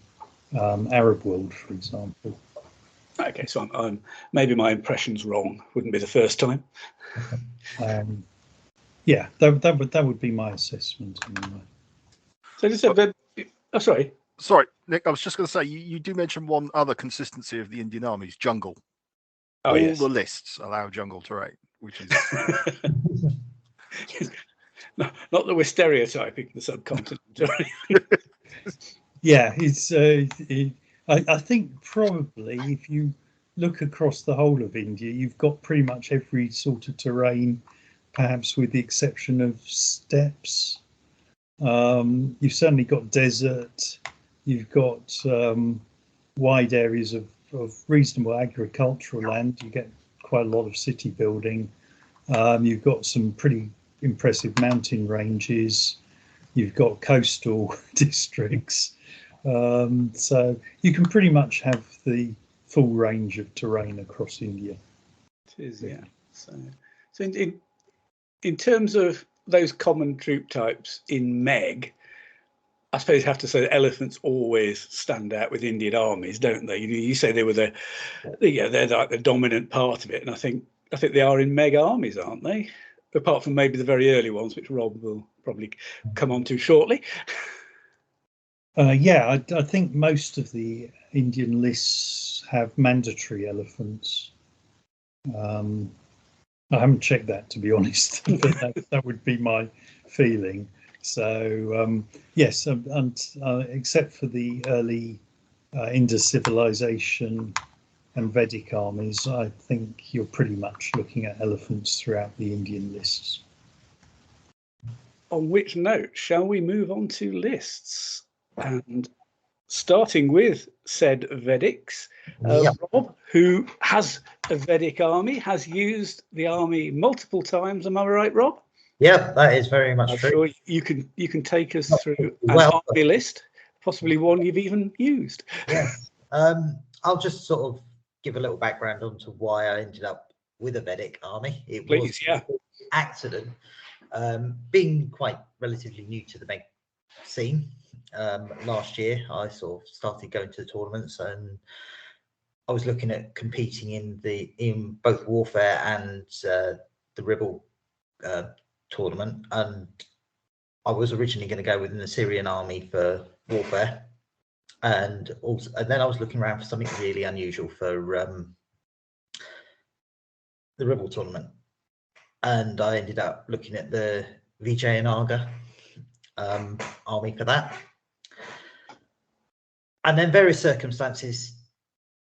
[SPEAKER 3] Arab world, for example.
[SPEAKER 1] Okay, so I'm maybe my impression's wrong. Wouldn't be the first time.
[SPEAKER 3] Yeah, that would be my assessment anyway.
[SPEAKER 1] So just sorry.
[SPEAKER 4] Sorry, Nick. I was just going to say you do mention one other consistency of the Indian armies: jungle.
[SPEAKER 1] Oh,
[SPEAKER 4] all
[SPEAKER 1] yes.
[SPEAKER 4] the lists allow jungle terrain, which is
[SPEAKER 1] not that we're stereotyping the subcontinent.
[SPEAKER 3] Yeah, it's. I think probably if you look across the whole of India, you've got pretty much every sort of terrain, perhaps with the exception of steppes. You've certainly got desert. You've got wide areas of reasonable agricultural land. You get quite a lot of city building. You've got some pretty impressive mountain ranges. you've got coastal districts. So you can pretty much have the full range of terrain across India.
[SPEAKER 1] It is, yeah. So in terms of those common troop types in Meg, I suppose you have to say that elephants always stand out with Indian armies, don't they? You say they were they're like the dominant part of it, and I think they are in Meg armies, aren't they? Apart from maybe the very early ones, which Rob will probably come on to shortly.
[SPEAKER 3] Yeah, I think most of the Indian lists have mandatory elephants. I haven't checked that, to be honest, but that would be my feeling. So yes, except for the early Indus civilization and Vedic armies, I think you're pretty much looking at elephants throughout the Indian lists.
[SPEAKER 1] On which note, shall we move on to lists? And starting with said Vedics, Rob, who has a Vedic army, has used the army multiple times. Am I right, Rob?
[SPEAKER 2] Yeah, that is very much
[SPEAKER 1] I'm
[SPEAKER 2] true.
[SPEAKER 1] sure you can take us through an army list, possibly one you've even used.
[SPEAKER 2] Yeah. I'll just sort of give a little background onto why I ended up with a Vedic army. It was an accident. Being quite relatively new to the Meg scene, last year I sort of started going to the tournaments, and I was looking at competing in both warfare and the Ribble tournament, and I was originally going to go with an Assyrian army for warfare, and then I was looking around for something really unusual for the Ribble tournament, and I ended up looking at the Vijayanagar army for that. And then various circumstances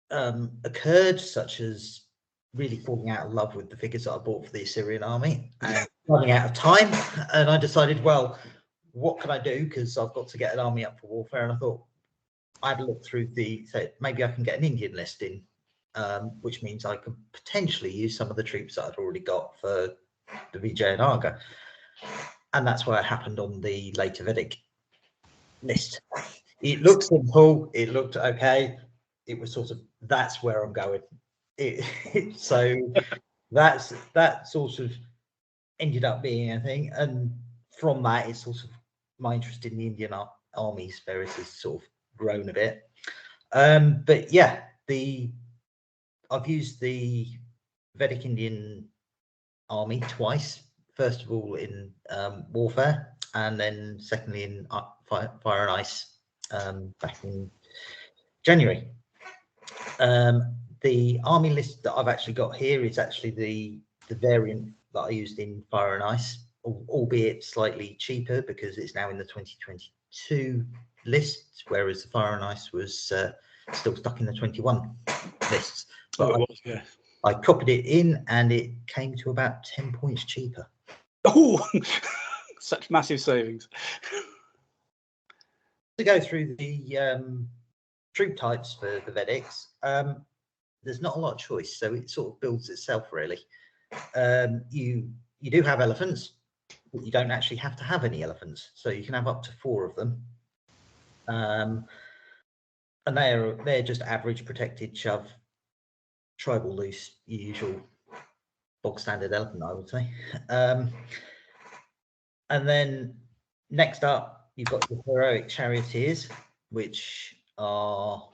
[SPEAKER 2] occurred, such as really falling out of love with the figures that I bought for the Assyrian army and running out of time. And I decided, well, what can I do? Because I've got to get an army up for warfare. And I thought I'd look through so maybe I can get an Indian list in, which means I could potentially use some of the troops that I'd already got for the Vijayanagar. And that's where I happened on the later Vedic list. It looked simple, it looked okay. It was sort of, that's where I'm going. So that sort of ended up being a thing. And from that, it's sort of my interest in the Indian armies, various, has sort of grown a bit. But yeah, I've used the Vedic Indian army twice. First of all in warfare, and then secondly in fire and ice back in January. The army list that I've actually got here is actually the variant that I used in fire and ice, albeit slightly cheaper because it's now in the 2022 list, whereas the fire and ice was still stuck in the 21 lists. But
[SPEAKER 1] it was, yeah.
[SPEAKER 2] I copied it in and it came to about 10 points cheaper.
[SPEAKER 1] Oh, such massive savings.
[SPEAKER 2] To go through the troop types for the Vedics, there's not a lot of choice, so it sort of builds itself really. You do have elephants, but you don't actually have to have any elephants, so you can have up to 4 of them. And they're just average protected shove, tribal loose, usual bog standard elephant, I would say. And then next up, you've got the heroic charioteers, which are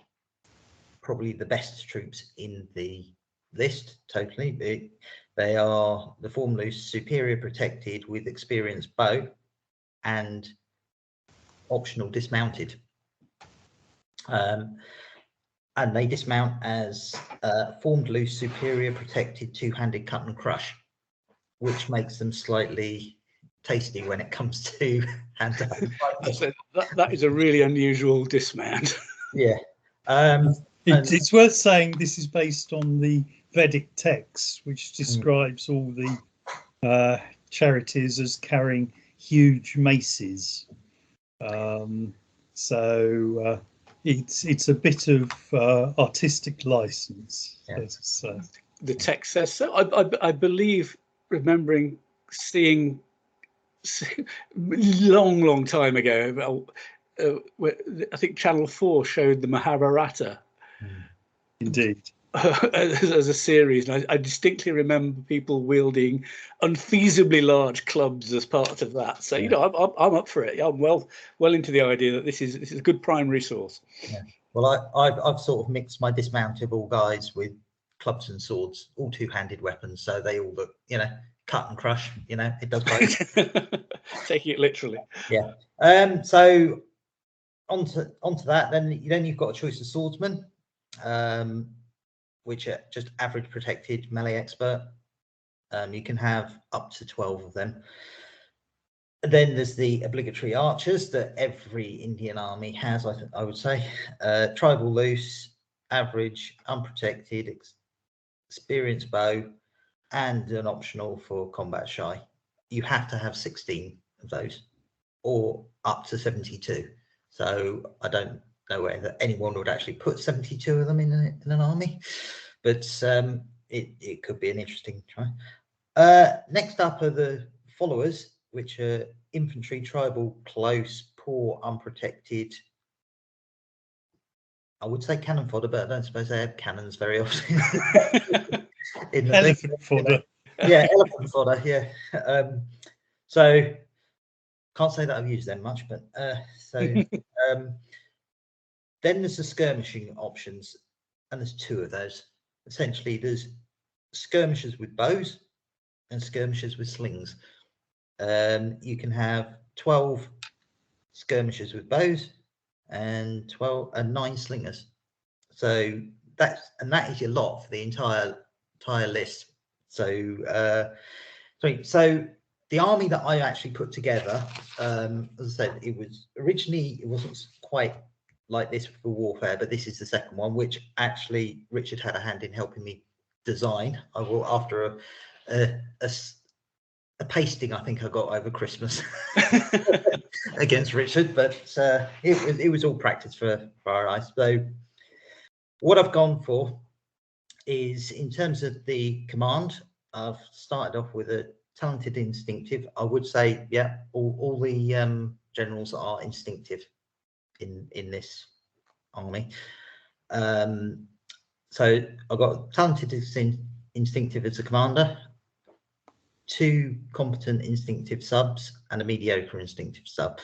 [SPEAKER 2] probably the best troops in the list. Totally, they are the form loose, superior protected with experienced bow, and optional dismounted. And they dismount as formed loose, superior protected, two-handed cut and crush, which makes them slightly tasty when it comes to hand to hand.
[SPEAKER 1] That is a really unusual dismount.
[SPEAKER 2] Yeah.
[SPEAKER 3] It's worth saying this is based on the Vedic text, which describes all the charioteers as carrying huge maces. So it's a bit of artistic license.
[SPEAKER 2] Yeah.
[SPEAKER 1] The text says so. I believe, remembering seeing long time ago. I think Channel 4 showed the Mahabharata
[SPEAKER 3] Indeed.
[SPEAKER 1] as a series, and I distinctly remember people wielding unfeasibly large clubs as part of that. So you know, I'm up for it. I'm well into the idea that this is a good primary source.
[SPEAKER 2] Yeah. Well, I've sort of mixed my dismountable guys with clubs and swords, all two-handed weapons, so they all look, you know, cut and crush. You know, it does both.
[SPEAKER 1] Taking it literally.
[SPEAKER 2] Yeah. So onto that, then you've got a choice of swordsmen, which are just average protected melee expert. You can have up to 12 of them. Then there's the obligatory archers that every Indian army has, I would say. Tribal loose, average, unprotected, experienced bow, and an optional for combat shy. You have to have 16 of those, or up to 72. So I don't know whether anyone would actually put 72 of them in an army, but it could be an interesting try. Next up are the followers, which are infantry, tribal, close, poor, unprotected. I would say cannon fodder, but I don't suppose they have cannons very often.
[SPEAKER 3] Elephant fodder.
[SPEAKER 2] Yeah, elephant fodder. Yeah. So can't say that I've used them much, but then there's the skirmishing options, and there's two of those. Essentially, there's skirmishers with bows and skirmishers with slings. You can have 12 skirmishers with bows and 9 slingers. So that is your lot for the entire list. So so the army that I actually put together, as I said, it wasn't quite like this for warfare, but this is the second one, which actually Richard had a hand in helping me design. I will, after a pasting I think I got over Christmas against Richard, but it was all practice for our eyes. So what I've gone for is, in terms of the command, I've started off with a talented instinctive. I would say, yeah, all the generals are instinctive in this army. So I've got talented instinctive as a commander, 2 competent instinctive subs, and a mediocre instinctive sub.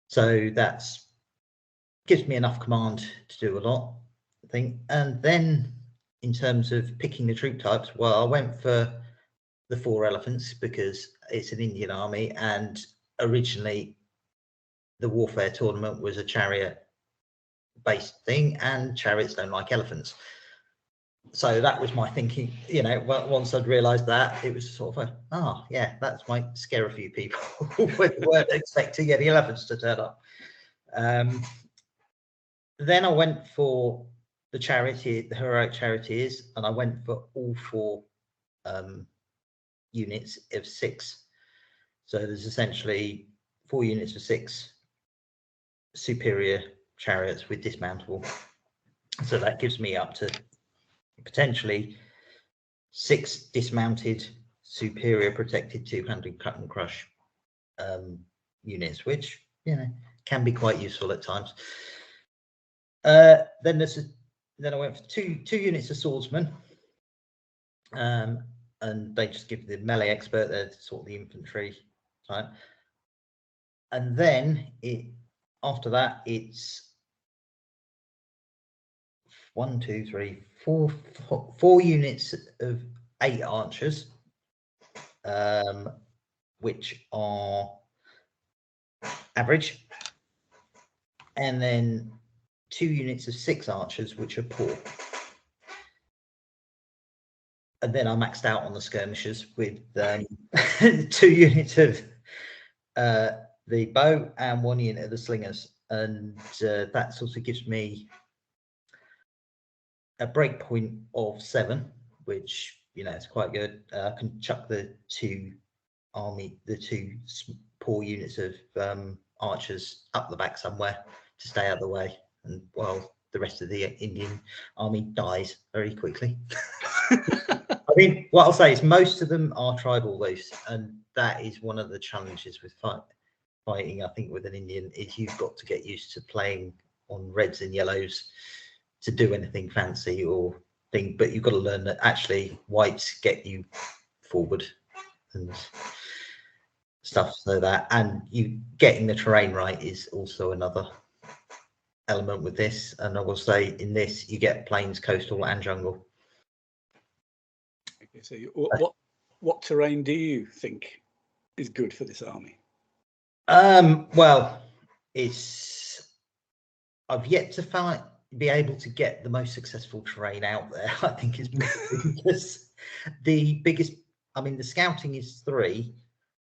[SPEAKER 2] So that's gives me enough command to do a lot, I think. And then in terms of picking the troop types, well, I went for the 4 elephants because it's an Indian army, and originally the warfare tournament was a chariot based thing, and chariots don't like elephants. So that was my thinking, you know. Once I'd realized that, it was sort of yeah, that might scare a few people who weren't expecting any elephants to turn up. Then I went for the heroic charioteers, and I went for all 4 units of 6. So there's essentially 4 units of 6 superior chariots with dismountable. So that gives me up to potentially 6 dismounted superior protected 200 cut and crush units, which, you know, can be quite useful at times. Then I went for two units of swordsmen, and they just give the melee expert, they're sort of the infantry type. And then after that, it's 1, 2, 3, 4 units of 8 archers, which are average, and then 2 units of 6 archers, which are poor. And then I maxed out on the skirmishers with 2 units of the bow and 1 unit of the slingers, and that sort of gives me a break point of 7, which, you know, it's quite good. I can chuck the 2 poor units of archers up the back somewhere to stay out of the way, and while the rest of the Indian army dies very quickly. I mean, what I'll say is most of them are tribal loose, and that is one of the challenges with fighting. I think with an Indian is you've got to get used to playing on reds and yellows to do anything fancy or thing, but you've got to learn that actually whites get you forward and stuff, so that, and you getting the terrain right is also another element with this. And I will say in this you get plains, coastal and jungle.
[SPEAKER 1] Okay, so what terrain do you think is good for this army?
[SPEAKER 2] Well, I've yet to be able to get the most successful terrain out there. I think is because the biggest, I mean, the scouting is 3,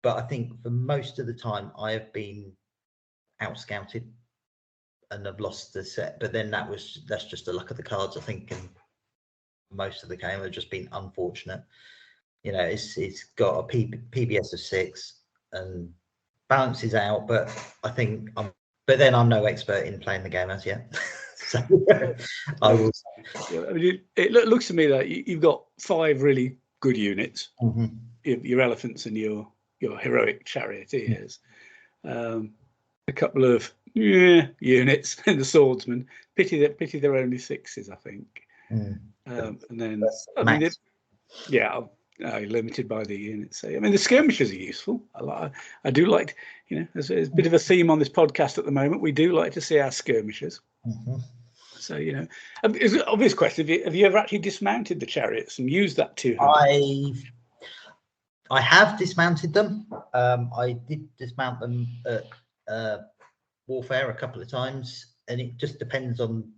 [SPEAKER 2] but I think for most of the time I have been out scouted and I've lost the set. But then that's just the luck of the cards, I think, and most of the game have just been unfortunate. You know, it's got a PBS of 6 and balances out, but I think but then I'm no expert in playing the game as yet. So I will.
[SPEAKER 1] Yeah, I mean, it looks to me that you've got 5 really good units.
[SPEAKER 2] Mm-hmm.
[SPEAKER 1] Your elephants and your heroic charioteers. A couple of units and the swordsman. Pity they're only 6s, I think. And then I mean, limited by the units. So, I mean, the skirmishers are useful. I do like, you know, there's a bit of a theme on this podcast at the moment. We do like to see our skirmishers.
[SPEAKER 2] Mm-hmm.
[SPEAKER 1] So, you know, it's an obvious question. Have you ever actually dismounted the chariots and used that to?
[SPEAKER 2] I have dismounted them. I did dismount them at warfare a couple of times, and it just depends on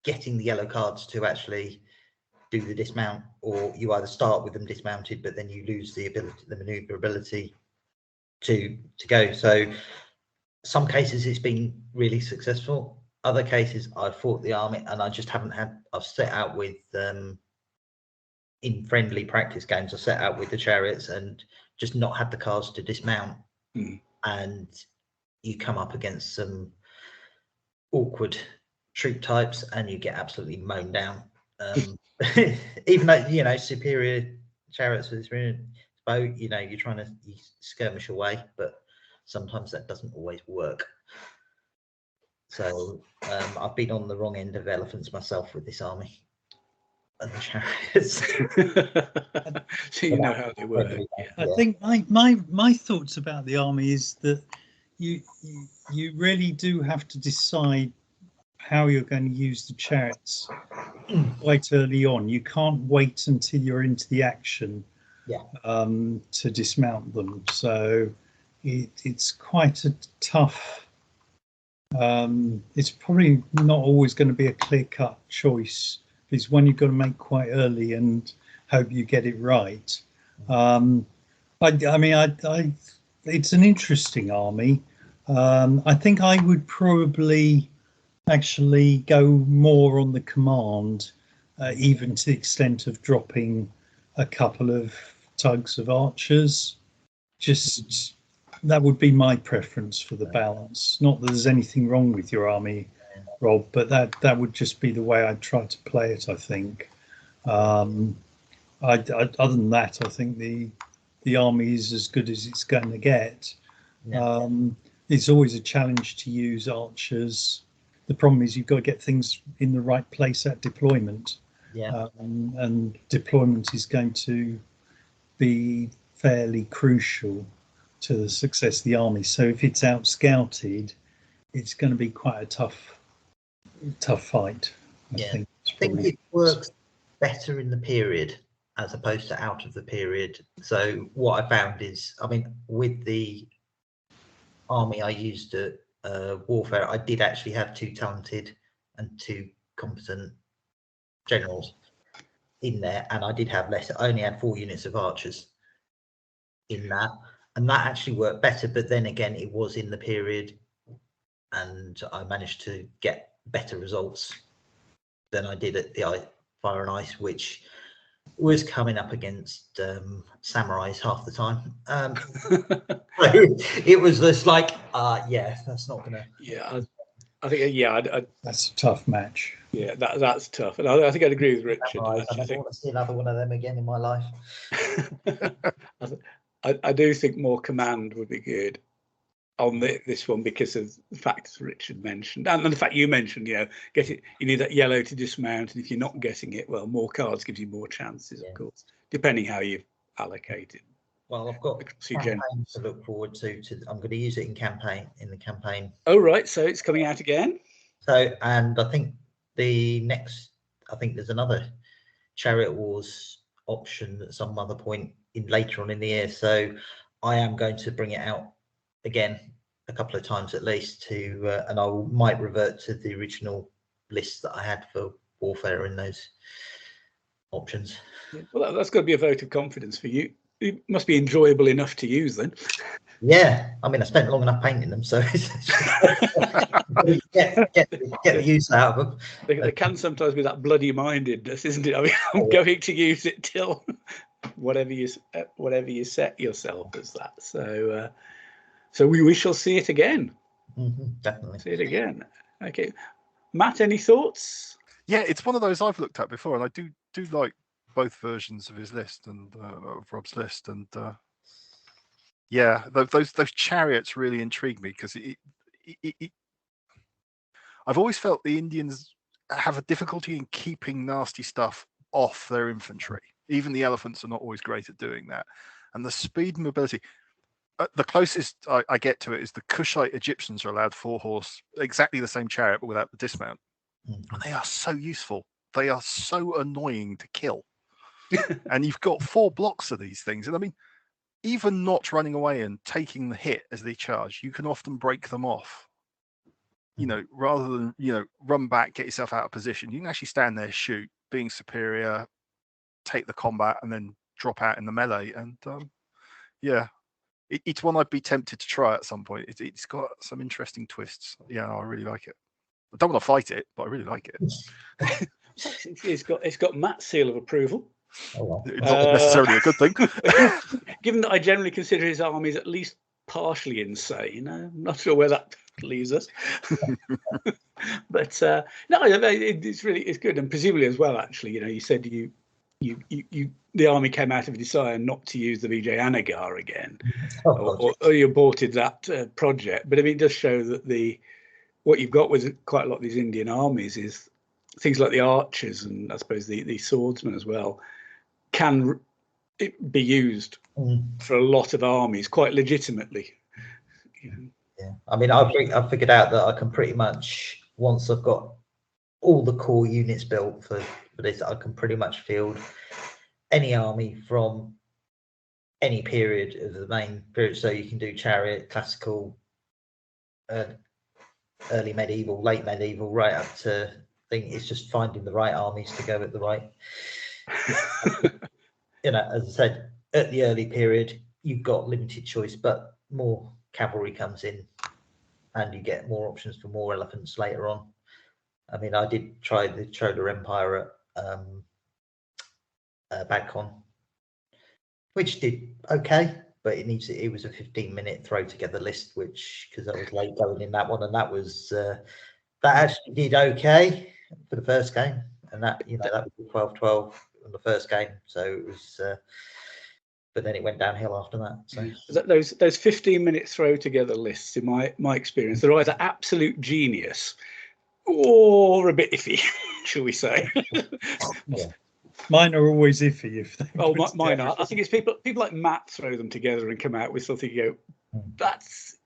[SPEAKER 2] getting the yellow cards to actually do the dismount, or you either start with them dismounted, but then you lose the maneuverability to go. So some cases it's been really successful. Other cases I've fought the army and I just haven't had. I've set out with in friendly practice games. I set out with the chariots and just not had the cards to dismount, and you come up against some awkward troop types and you get absolutely mown down. Even though, you know, superior chariots with this boat, you know, you skirmish away, but sometimes that doesn't always work. So I've been on the wrong end of elephants myself with this army and the chariots.
[SPEAKER 1] So you know how they work.
[SPEAKER 3] Yeah. I think my thoughts about the army is that you really do have to decide how you're going to use the chariots quite early on. You can't wait until you're into the action to dismount them. So it's quite a tough. It's probably not always going to be a clear-cut choice. It's one you've got to make quite early and hope you get it right. I mean, it's an interesting army. I think I would probably actually go more on the command, even to the extent of dropping a couple of tugs of archers. Just that would be my preference for the balance. Not that there's anything wrong with your army, Rob, but that would just be the way I'd try to play it, I think. Other than that, I think the army is as good as it's going to get. It's always a challenge to use archers. The problem is you've got to get things in the right place at deployment. And deployment is going to be fairly crucial to the success of the army. So if it's out scouted, it's going to be quite a tough fight. I think
[SPEAKER 2] it works better in the period as opposed to out of the period. So what I found is, I mean, with the army I used at warfare, I did actually have 2 talented and 2 competent generals in there, and I did have less. I only had 4 units of archers in that, and that actually worked better. But then again, it was in the period, and I managed to get better results than I did at the Fire and Ice, which was coming up against samurais half the time. So it was just like, that's not gonna.
[SPEAKER 1] Yeah, I think yeah,
[SPEAKER 3] That's a tough match.
[SPEAKER 1] Yeah, that's tough, and I think I'd agree with Richard.
[SPEAKER 2] I never want to see another one of them again in my life.
[SPEAKER 1] I do think more command would be good on this one because of the factors Richard mentioned, and the fact you mentioned, you need that yellow to dismount, and if you're not getting it, well, more cards gives you more chances, of course, depending how you allocate it.
[SPEAKER 2] Well, I've got campaigns to look forward to. I'm going to use it in the campaign.
[SPEAKER 1] Oh, right. So it's coming out again.
[SPEAKER 2] So, and I think there's another Chariot Wars option at some other point later on in the year. So I am going to bring it out again a couple of times at least and I might revert to the original list that I had for Warfare in those options.
[SPEAKER 1] Yeah, well, that's got to be a vote of confidence for you. It must be enjoyable enough to use then.
[SPEAKER 2] Yeah, I mean, I spent long enough painting them, so get the use out of them.
[SPEAKER 1] There can sometimes be that bloody mindedness, isn't it? I mean, I'm going to use it till whatever you set yourself as that. So we shall see it again.
[SPEAKER 2] Definitely
[SPEAKER 1] see it again. Okay, Matt, any thoughts?
[SPEAKER 4] Yeah, it's one of those I've looked at before, and I do like both versions of his list and of Rob's list, and yeah, those chariots really intrigue me because I've always felt the Indians have a difficulty in keeping nasty stuff off their infantry. Even the elephants are not always great at doing that, and the speed and mobility. The closest I get to it is the Kushite Egyptians are allowed 4-horse, exactly the same chariot but without the dismount, and they are so useful. They are so annoying to kill. And you've got 4 blocks of these things. And I mean, even not running away and taking the hit as they charge, you can often break them off. Rather than, run back, get yourself out of position, you can actually stand there, shoot, being superior, take the combat, and then drop out in the melee. And yeah, it's one I'd be tempted to try at some point. It's got some interesting twists. Yeah, I really like it. I don't want to fight it, but I really like it.
[SPEAKER 1] It's got Matt's seal of approval.
[SPEAKER 4] Not necessarily a good thing.
[SPEAKER 1] Given that I generally consider his armies at least partially insane, I'm not sure where that leaves us. But no, it's good, and presumably as well. Actually, you said the army came out of a desire not to use the Vijay Anagar again, or you aborted that project. But I mean, it does show that what you've got with quite a lot of these Indian armies is things like the archers and I suppose the swordsmen as well can be used for a lot of armies quite legitimately.
[SPEAKER 2] Yeah, I mean, I've figured out that I can pretty much, once I've got all the core units built for this, I can pretty much field any army from any period of the main period. So you can do chariot, classical, early medieval, late medieval, right up to it's just finding the right armies to go at the right. As I said, at the early period, you've got limited choice, but more cavalry comes in and you get more options for more elephants later on. I mean, I did try the Chola Empire at Bagcon, which did okay, but it was a 15-minute throw together list, because I was late going in that one, and that was that actually did okay for the first game, and that was 12-12 on the first game, so it was but then it went downhill after that. So
[SPEAKER 1] those 15-minute throw together lists, in my experience, they're either absolute genius or a bit iffy, shall we say.
[SPEAKER 2] yeah.
[SPEAKER 3] Mine are always iffy if they
[SPEAKER 1] mine are. I think it's people like Matt throw them together and come out with something you go, that's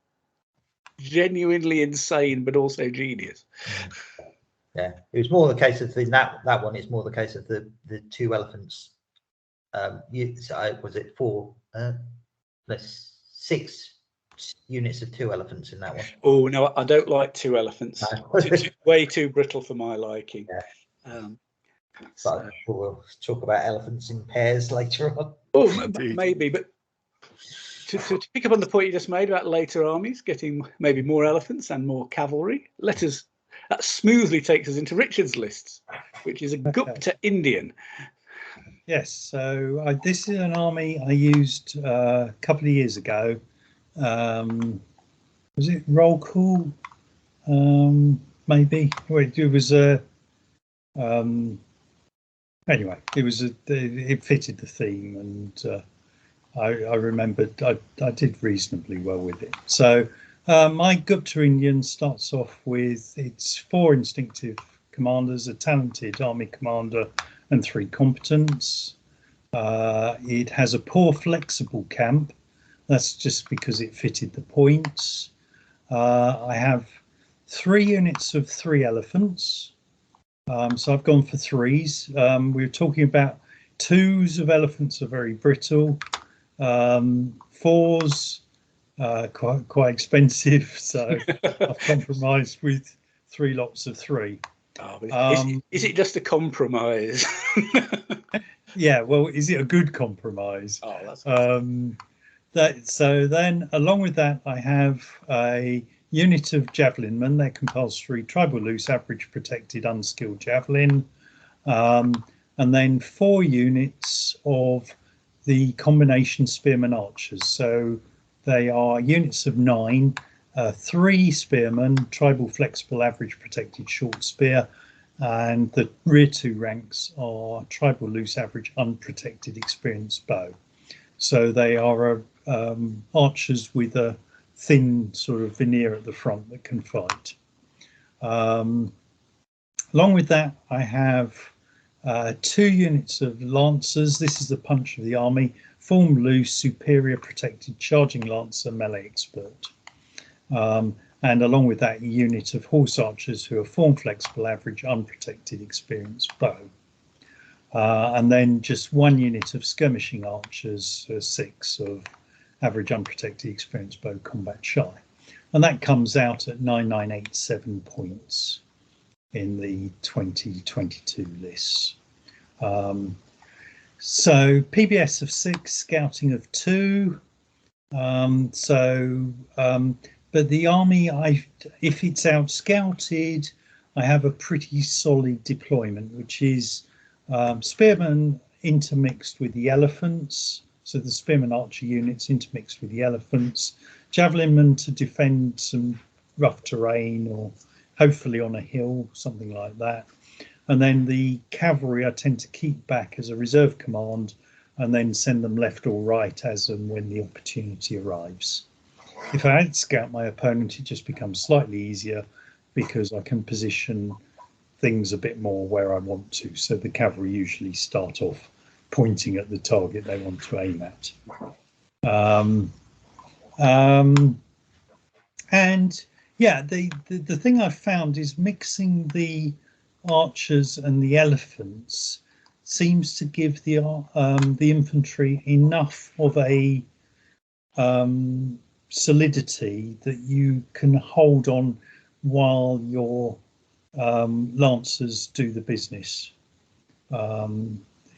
[SPEAKER 1] genuinely insane but also genius.
[SPEAKER 2] Yeah, it was more the case of that one. It's more the case of the 2 elephants. Was it 4? There's 6 units of 2 elephants in that one.
[SPEAKER 1] Oh no, I don't like 2 elephants. Way too brittle for my liking.
[SPEAKER 2] Yeah. But I'm sure we'll talk about elephants in pairs later on.
[SPEAKER 1] Oh, maybe, but to pick up on the point you just made about later armies getting maybe more elephants and more cavalry, that smoothly takes us into Richard's lists, which is a Gupta Indian.
[SPEAKER 3] Yes, so this is an army I used a couple of years ago. Was it Roll Call? maybe. It was a anyway. It fitted the theme, and I remembered I did reasonably well with it. So my Gupta Indian starts off with its 4 instinctive commanders, a talented army commander, and 3 competents. It has a poor flexible camp. That's just because it fitted the points. I have 3 units of 3 elephants. So I've gone for 3s. We were talking about 2s of elephants are very brittle. 4s quite expensive, so I've compromised with 3 lots of 3.
[SPEAKER 1] Oh, is it just a compromise?
[SPEAKER 3] Yeah, well, is it a good compromise?
[SPEAKER 1] Oh, that's good.
[SPEAKER 3] So then, along with that, I have a unit of javelin men. They're compulsory, tribal loose, average protected, unskilled javelin, and then 4 units of the combination spearmen archers. So they are units of 9, 3 spearmen, tribal flexible, average protected, short spear, and the rear 2 ranks are tribal loose, average, unprotected, experienced bow. So they are archers with a thin sort of veneer at the front that can fight. Along with that, I have 2 units of lancers. This is the punch of the army: form loose, superior protected, charging lancer, melee expert. And along with that, a unit of horse archers who are form flexible, average, unprotected, experienced bow. And then just 1 unit of skirmishing archers, 6 of average, unprotected, experienced bow, combat shy. And that comes out at 9987 points in the 2022 lists. So PBS of 6, scouting of 2. But the army, if it's out scouted, I have a pretty solid deployment, which is spearmen intermixed with the elephants. So the spearmen archer units intermixed with the elephants, javelin men to defend some rough terrain or hopefully on a hill, something like that. And then the cavalry I tend to keep back as a reserve command and then send them left or right as and when the opportunity arrives. If I outscout my opponent, it just becomes slightly easier because I can position things a bit more where I want to. So the cavalry usually start off pointing at the target they want to aim at. And yeah, the thing I've found is mixing the archers and the elephants seems to give the infantry enough of a solidity that you can hold on while your lancers do the business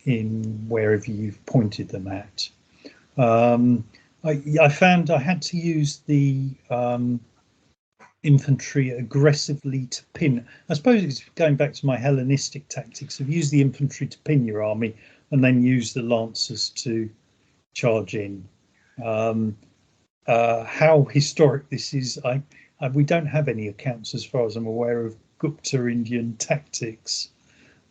[SPEAKER 3] in wherever you've pointed them at. I found I had to use the infantry aggressively to pin. I suppose it's going back to my Hellenistic tactics of use the infantry to pin your army and then use the lancers to charge in. How historic this is, we don't have any accounts as far as I'm aware of Gupta Indian tactics,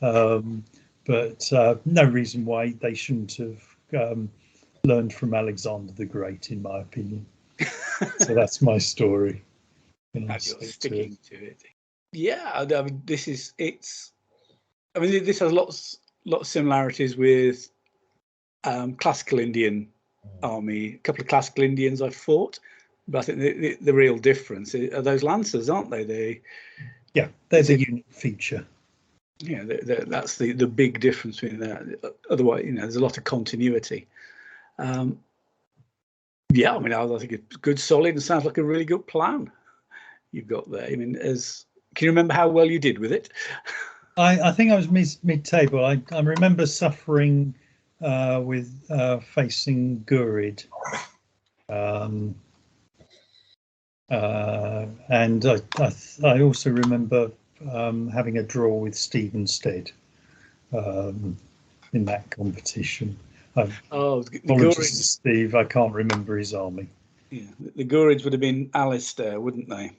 [SPEAKER 3] but no reason why they shouldn't have learned from Alexander the Great, in my opinion. So that's my story.
[SPEAKER 1] You're sticking to it. Yeah, I mean, this has lots of similarities with classical Indian army. A couple of classical Indians I've fought, but I think the real difference are those lancers, aren't they? They're the unique feature. Yeah, that's the big difference between that. Otherwise, there's a lot of continuity. Yeah, I mean, I think it's good, solid, and sounds like a really good plan you've got there. I mean, can you remember how well you did with it?
[SPEAKER 3] I think I was mid-table. I remember suffering with facing Gurid, and I also remember having a draw with Stephen Stead in that competition. Apologies to Steve, I can't remember his army. Yeah, the Gurids would have been Alistair, wouldn't they?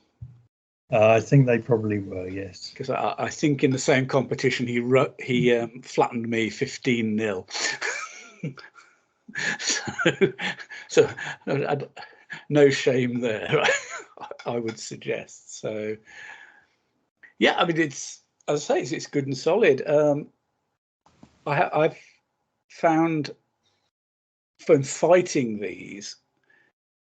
[SPEAKER 3] I think they probably were, yes.
[SPEAKER 1] Because I think in the same competition he flattened me 15-0. so no shame there, I would suggest. So yeah, I mean, it's, as I say, it's good and solid. I've found from fighting these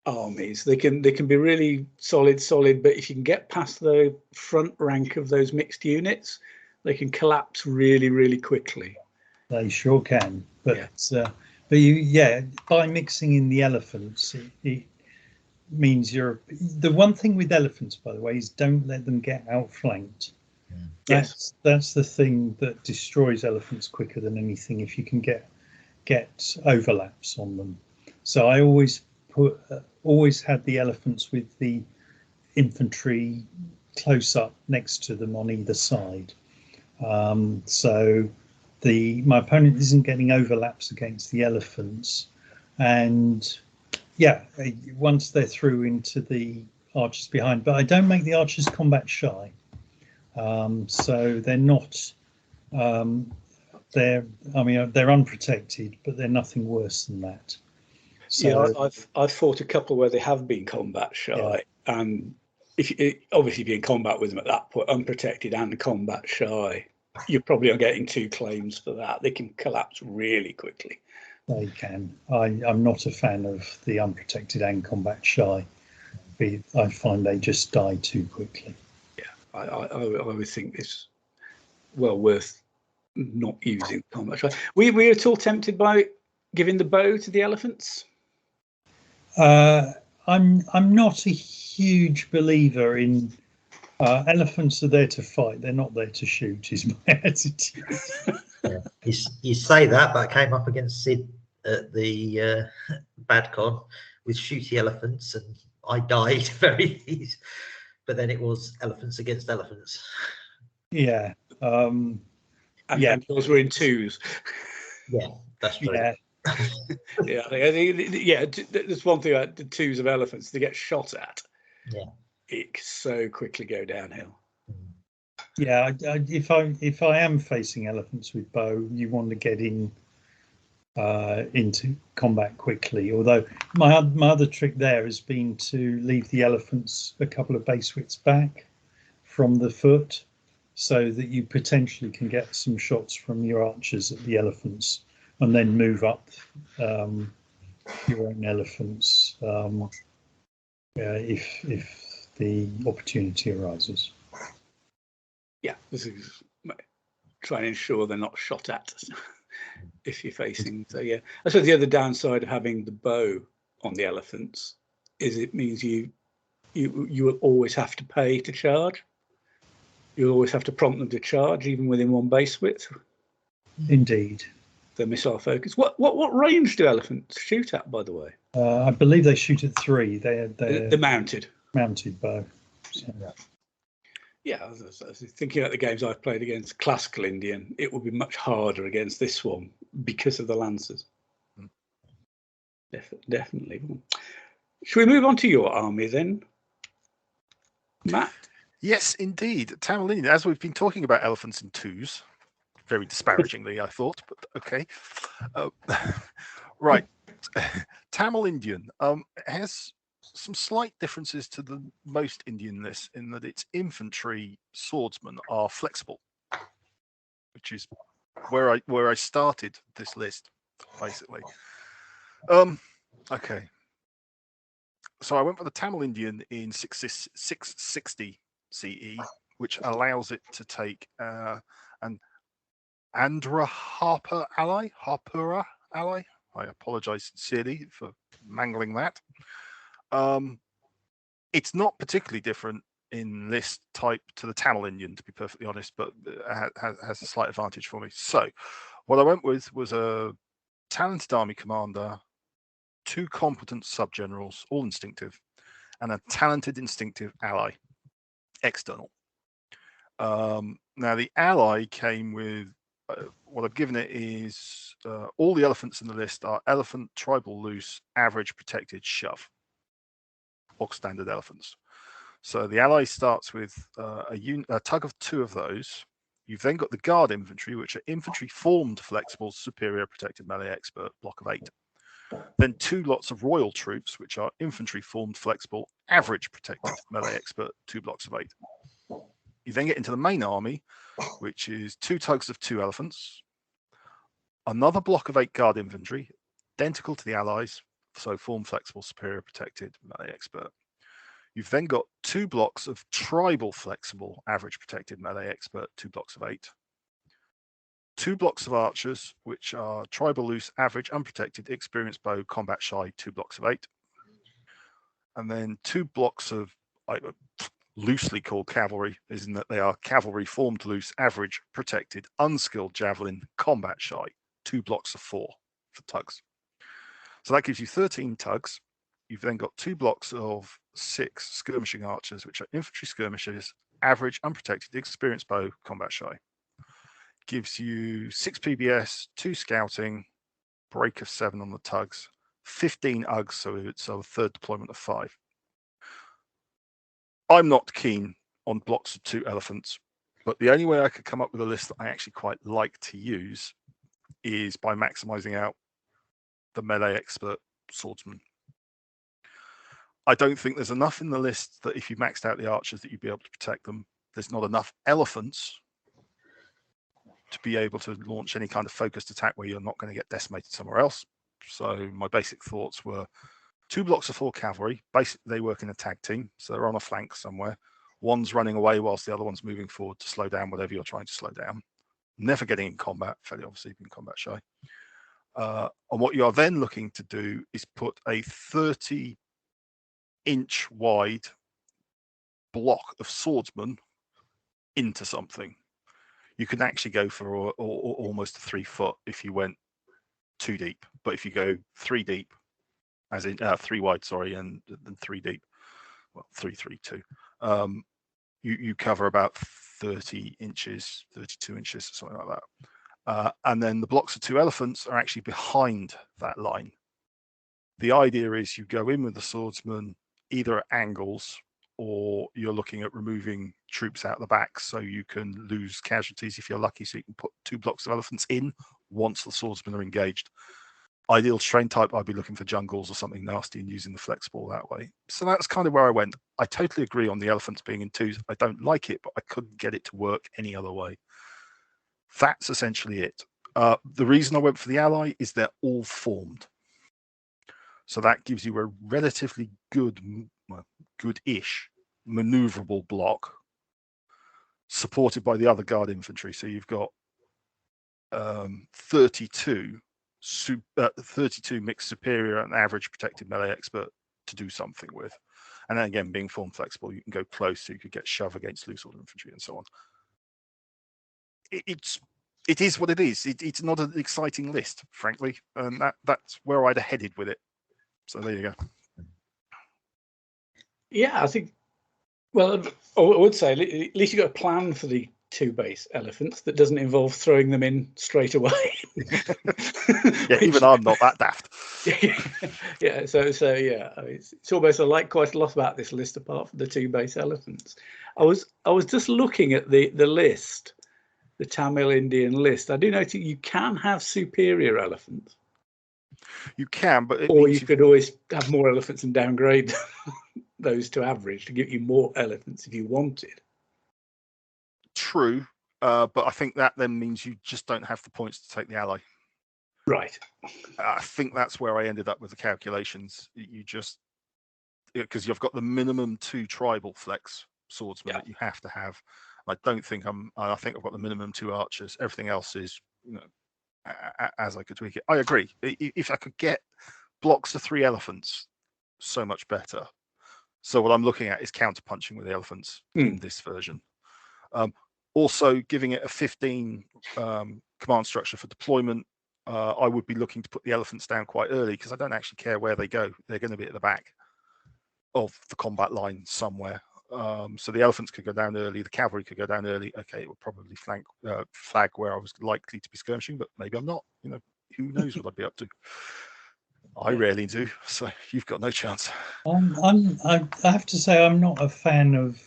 [SPEAKER 1] armies, they can be really solid, but if you can get past the front rank of those mixed units, they can collapse really quickly.
[SPEAKER 3] They sure can, but by mixing in the elephants, it means the one thing with elephants, by the way, is don't let them get outflanked.
[SPEAKER 1] Yes,
[SPEAKER 3] that's the thing that destroys elephants quicker than anything, if you can get overlaps on them. So I always had the elephants with the infantry close up next to them on either side, so my opponent isn't getting overlaps against the elephants. And yeah, once they're through into the archers behind, but I don't make the archers combat shy, so they're not they're unprotected, but they're nothing worse than that. So,
[SPEAKER 1] yeah, I've fought a couple where they have been combat shy, and obviously if you're in combat with them at that point, unprotected and combat shy, you're probably getting 2 claims for that. They can collapse really quickly.
[SPEAKER 3] They can. I'm not a fan of the unprotected and combat shy. I find they just die too quickly.
[SPEAKER 1] Yeah, I would think it's well worth not using combat shy. We at all tempted by giving the bow to the elephants?
[SPEAKER 3] I'm not a huge believer in elephants are there to fight. They're not there to shoot, is my attitude.
[SPEAKER 2] Yeah. You say that, but I came up against Sid at the BadCon with shooty elephants, and I died very easy. But then it was elephants against elephants.
[SPEAKER 3] Yeah.
[SPEAKER 1] And those were in 2s.
[SPEAKER 2] Yeah, that's true.
[SPEAKER 3] Yeah.
[SPEAKER 1] Yeah, there's one thing about the 2s of elephants. They get shot at.
[SPEAKER 2] Yeah.
[SPEAKER 1] It can so quickly go downhill.
[SPEAKER 3] Yeah, if I am facing elephants with bow, you want to get into combat quickly. Although my other trick there has been to leave the elephants a couple of base widths back from the foot, so that you potentially can get some shots from your archers at the elephants, and then move up your own elephants if the opportunity arises.
[SPEAKER 1] Yeah, this is try and ensure they're not shot at if you're facing. So yeah, I suppose the other downside of having the bow on the elephants is it means you will always have to pay to charge. You'll always have to prompt them to charge, even within 1 base width.
[SPEAKER 3] Indeed.
[SPEAKER 1] The missile focus. What range do elephants shoot at, by the way?
[SPEAKER 3] I believe they shoot at 3. They're
[SPEAKER 1] mounted
[SPEAKER 3] bow. So.
[SPEAKER 1] Yeah, I was thinking about the games I've played against classical Indian. It would be much harder against this one because of the lancers. Definitely. Should we move on to your army then, Matt?
[SPEAKER 4] Yes, indeed. Tamil Indian, as we've been talking about elephants in 2s, very disparagingly, I thought, but okay. Right. Tamil Indian has some slight differences to the most Indian lists in that its infantry swordsmen are flexible, which is where I started this list, basically. Okay. So I went for the Tamil Indian in 660 CE, which allows it to take an Harpura ally. I apologize sincerely for mangling that. It's not particularly different in list type to the Tamil Indian, to be perfectly honest, but has a slight advantage for me. So what I went with was a talented army commander, 2 competent sub-generals, all instinctive, and a talented instinctive ally, external. Now the ally came with what I've given it is all the elephants in the list are elephant, tribal loose, average, protected, shove, or standard elephants. So the ally starts with a tug of 2 of those. You've then got the guard infantry, which are infantry formed flexible, superior protected melee expert, block of 8. Then 2 lots of royal troops, which are infantry formed flexible, average protected melee expert, 2 blocks of 8. You then get into the main army, which is 2 tugs of 2 elephants, another block of 8 guard infantry, identical to the allies, so formed flexible, superior protected melee expert. You've then got 2 blocks of tribal flexible, average protected melee expert, 2 blocks of 8. 2 blocks of archers, which are tribal loose, average, unprotected, experienced bow, combat shy, 2 blocks of 8. And then 2 blocks of loosely called cavalry, is in that they are cavalry formed loose, average, protected, unskilled javelin, combat shy, 2 blocks of 4 for tugs. So that gives you 13 tugs. You've then got 2 blocks of 6 skirmishing archers, which are infantry skirmishers, average, unprotected, experienced bow, combat shy. Gives you 6 PBS, 2 scouting, break of 7 on the tugs, 15 UGs, so it's a third deployment of 5. I'm not keen on blocks of 2 elephants, but the only way I could come up with a list that I actually quite like to use is by maximizing out the melee expert swordsman. I don't think there's enough in the list that if you maxed out the archers that you'd be able to protect them. There's not enough elephants to be able to launch any kind of focused attack where you're not going to get decimated somewhere else. So my basic thoughts were 2 blocks of 4 cavalry. Basically, they work in a tag team, so they're on a flank somewhere. One's running away whilst the other one's moving forward to slow down whatever you're trying to slow down. Never getting in combat, fairly obviously being combat shy. And what you are then looking to do is put a 30-inch wide block of swordsmen into something. You can actually go for almost 3 foot if you went 2 deep, but if you go 3 deep, as in 3 wide, sorry, and 3 deep, well, 3-3-2, you cover about 30 inches, 32 inches, something like that. And then the blocks of 2 elephants are actually behind that line. The idea is you go in with the swordsman either at angles, or you're looking at removing troops out the back so you can lose casualties if you're lucky, so you can put 2 blocks of elephants in once the swordsmen are engaged. Ideal terrain type, I'd be looking for jungles or something nasty and using the flexible that way. So that's kind of where I went. I totally agree on the elephants being in 2s. I don't like it, but I couldn't get it to work any other way. That's essentially it. The reason I went for the ally is they're all formed. So that gives you a relatively good-ish maneuverable block supported by the other guard infantry. So you've got 32 mixed superior and average protected melee expert to do something with. And then again, being form flexible, you can go close, so you could get shove against loose order infantry and so on. It is what it is. It's not an exciting list, frankly, and that's where I'd have headed with it. So there you go.
[SPEAKER 1] Yeah, I think, well, I would say at least you've got a plan for the 2 base elephants that doesn't involve throwing them in straight away.
[SPEAKER 4] Yeah, even I'm not that daft.
[SPEAKER 1] Yeah, so yeah, I mean, it's almost I like quite a lot about this list apart from the 2 base elephants. I was just looking at the list, the Tamil Indian list. I do notice you can have superior elephants.
[SPEAKER 4] You can, but
[SPEAKER 1] or you could always have more elephants and downgrade those to average to give you more elephants if you wanted.
[SPEAKER 4] True, but I think that then means you just don't have the points to take the ally.
[SPEAKER 1] Right.
[SPEAKER 4] I think that's where I ended up with the calculations. You just, because you've got the minimum 2 tribal flex swordsmen that you have to have. I don't think I think I've got the minimum 2 archers. Everything else is, as I could tweak it. I agree. If I could get blocks of 3 elephants, so much better. So what I'm looking at is counter-punching with the elephants in this version. Also, giving it a 15 command structure for deployment, I would be looking to put the elephants down quite early because I don't actually care where they go. They're going to be at the back of the combat line somewhere. So the elephants could go down early, the cavalry could go down early. Okay, it would probably flag where I was likely to be skirmishing, but maybe I'm not. Who knows what I'd be up to. I rarely do, so you've got no chance.
[SPEAKER 3] I have to say I'm not a fan of.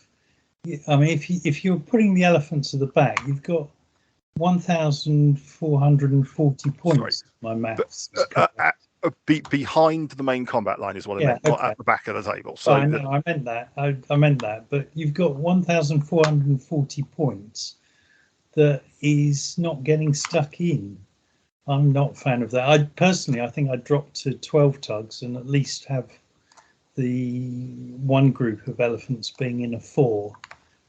[SPEAKER 3] I mean, if you're putting the elephants at the back, you've got 1,440 points. My maths.
[SPEAKER 4] Behind the main combat line is what I meant, not at the back of the table. So
[SPEAKER 3] I know, I meant that. I meant that. But you've got 1,440 points that is not getting stuck in. I'm not a fan of that. I think I'd drop to 12 tugs and at least have the one group of elephants being in a 4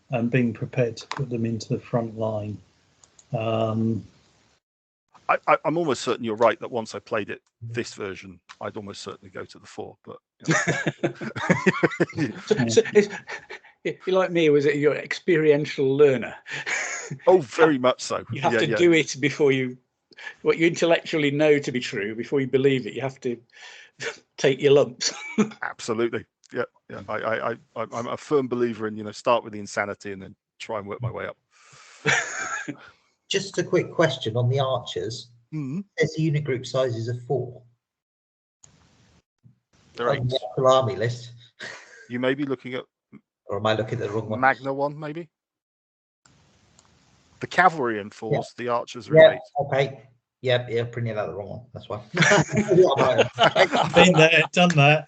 [SPEAKER 3] and being prepared to put them into the front line. I'm
[SPEAKER 4] almost certain you're right that once I played it, this version, I'd almost certainly go to the 4. But
[SPEAKER 1] so you're like me, was it you're an experiential learner?
[SPEAKER 4] Oh, very much so.
[SPEAKER 1] You have to do it before what you intellectually know to be true, before you believe it. You have to take your lumps.
[SPEAKER 4] Absolutely. Yeah. I'm a firm believer in, start with the insanity and then try and work my way up.
[SPEAKER 2] Just a quick question on the archers. There's the unit group sizes of 4.
[SPEAKER 4] There are 8.
[SPEAKER 2] On the actual army list.
[SPEAKER 4] You may be looking at,
[SPEAKER 2] or am I looking at the wrong one?
[SPEAKER 4] Magna one, maybe. The cavalry in 4s, the archers are in 8.
[SPEAKER 2] Okay. Yeah, printing out the wrong one. That's why.
[SPEAKER 3] Been there, done that.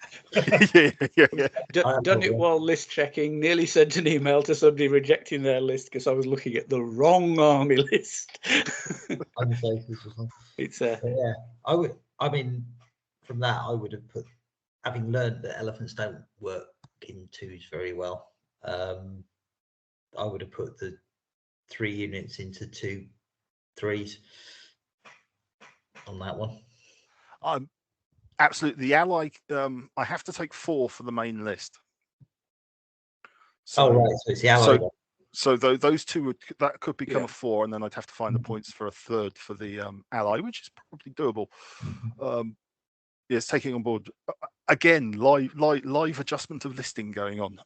[SPEAKER 1] Done it while list checking. Nearly sent an email to somebody rejecting their list because I was looking at the wrong army list. It's
[SPEAKER 2] I would. I mean, from that, I would have put, having learned that elephants don't work in 2s very well. I would have put the 3 units into 2 3s. On that one,
[SPEAKER 4] absolutely. The ally, I have to take 4 for the main list. So,
[SPEAKER 2] right, so it's the ally one.
[SPEAKER 4] So those 2 that could become a 4, and then I'd have to find the points for a 3rd for the ally, which is probably doable. Yes, taking on board again live adjustment of listing going on.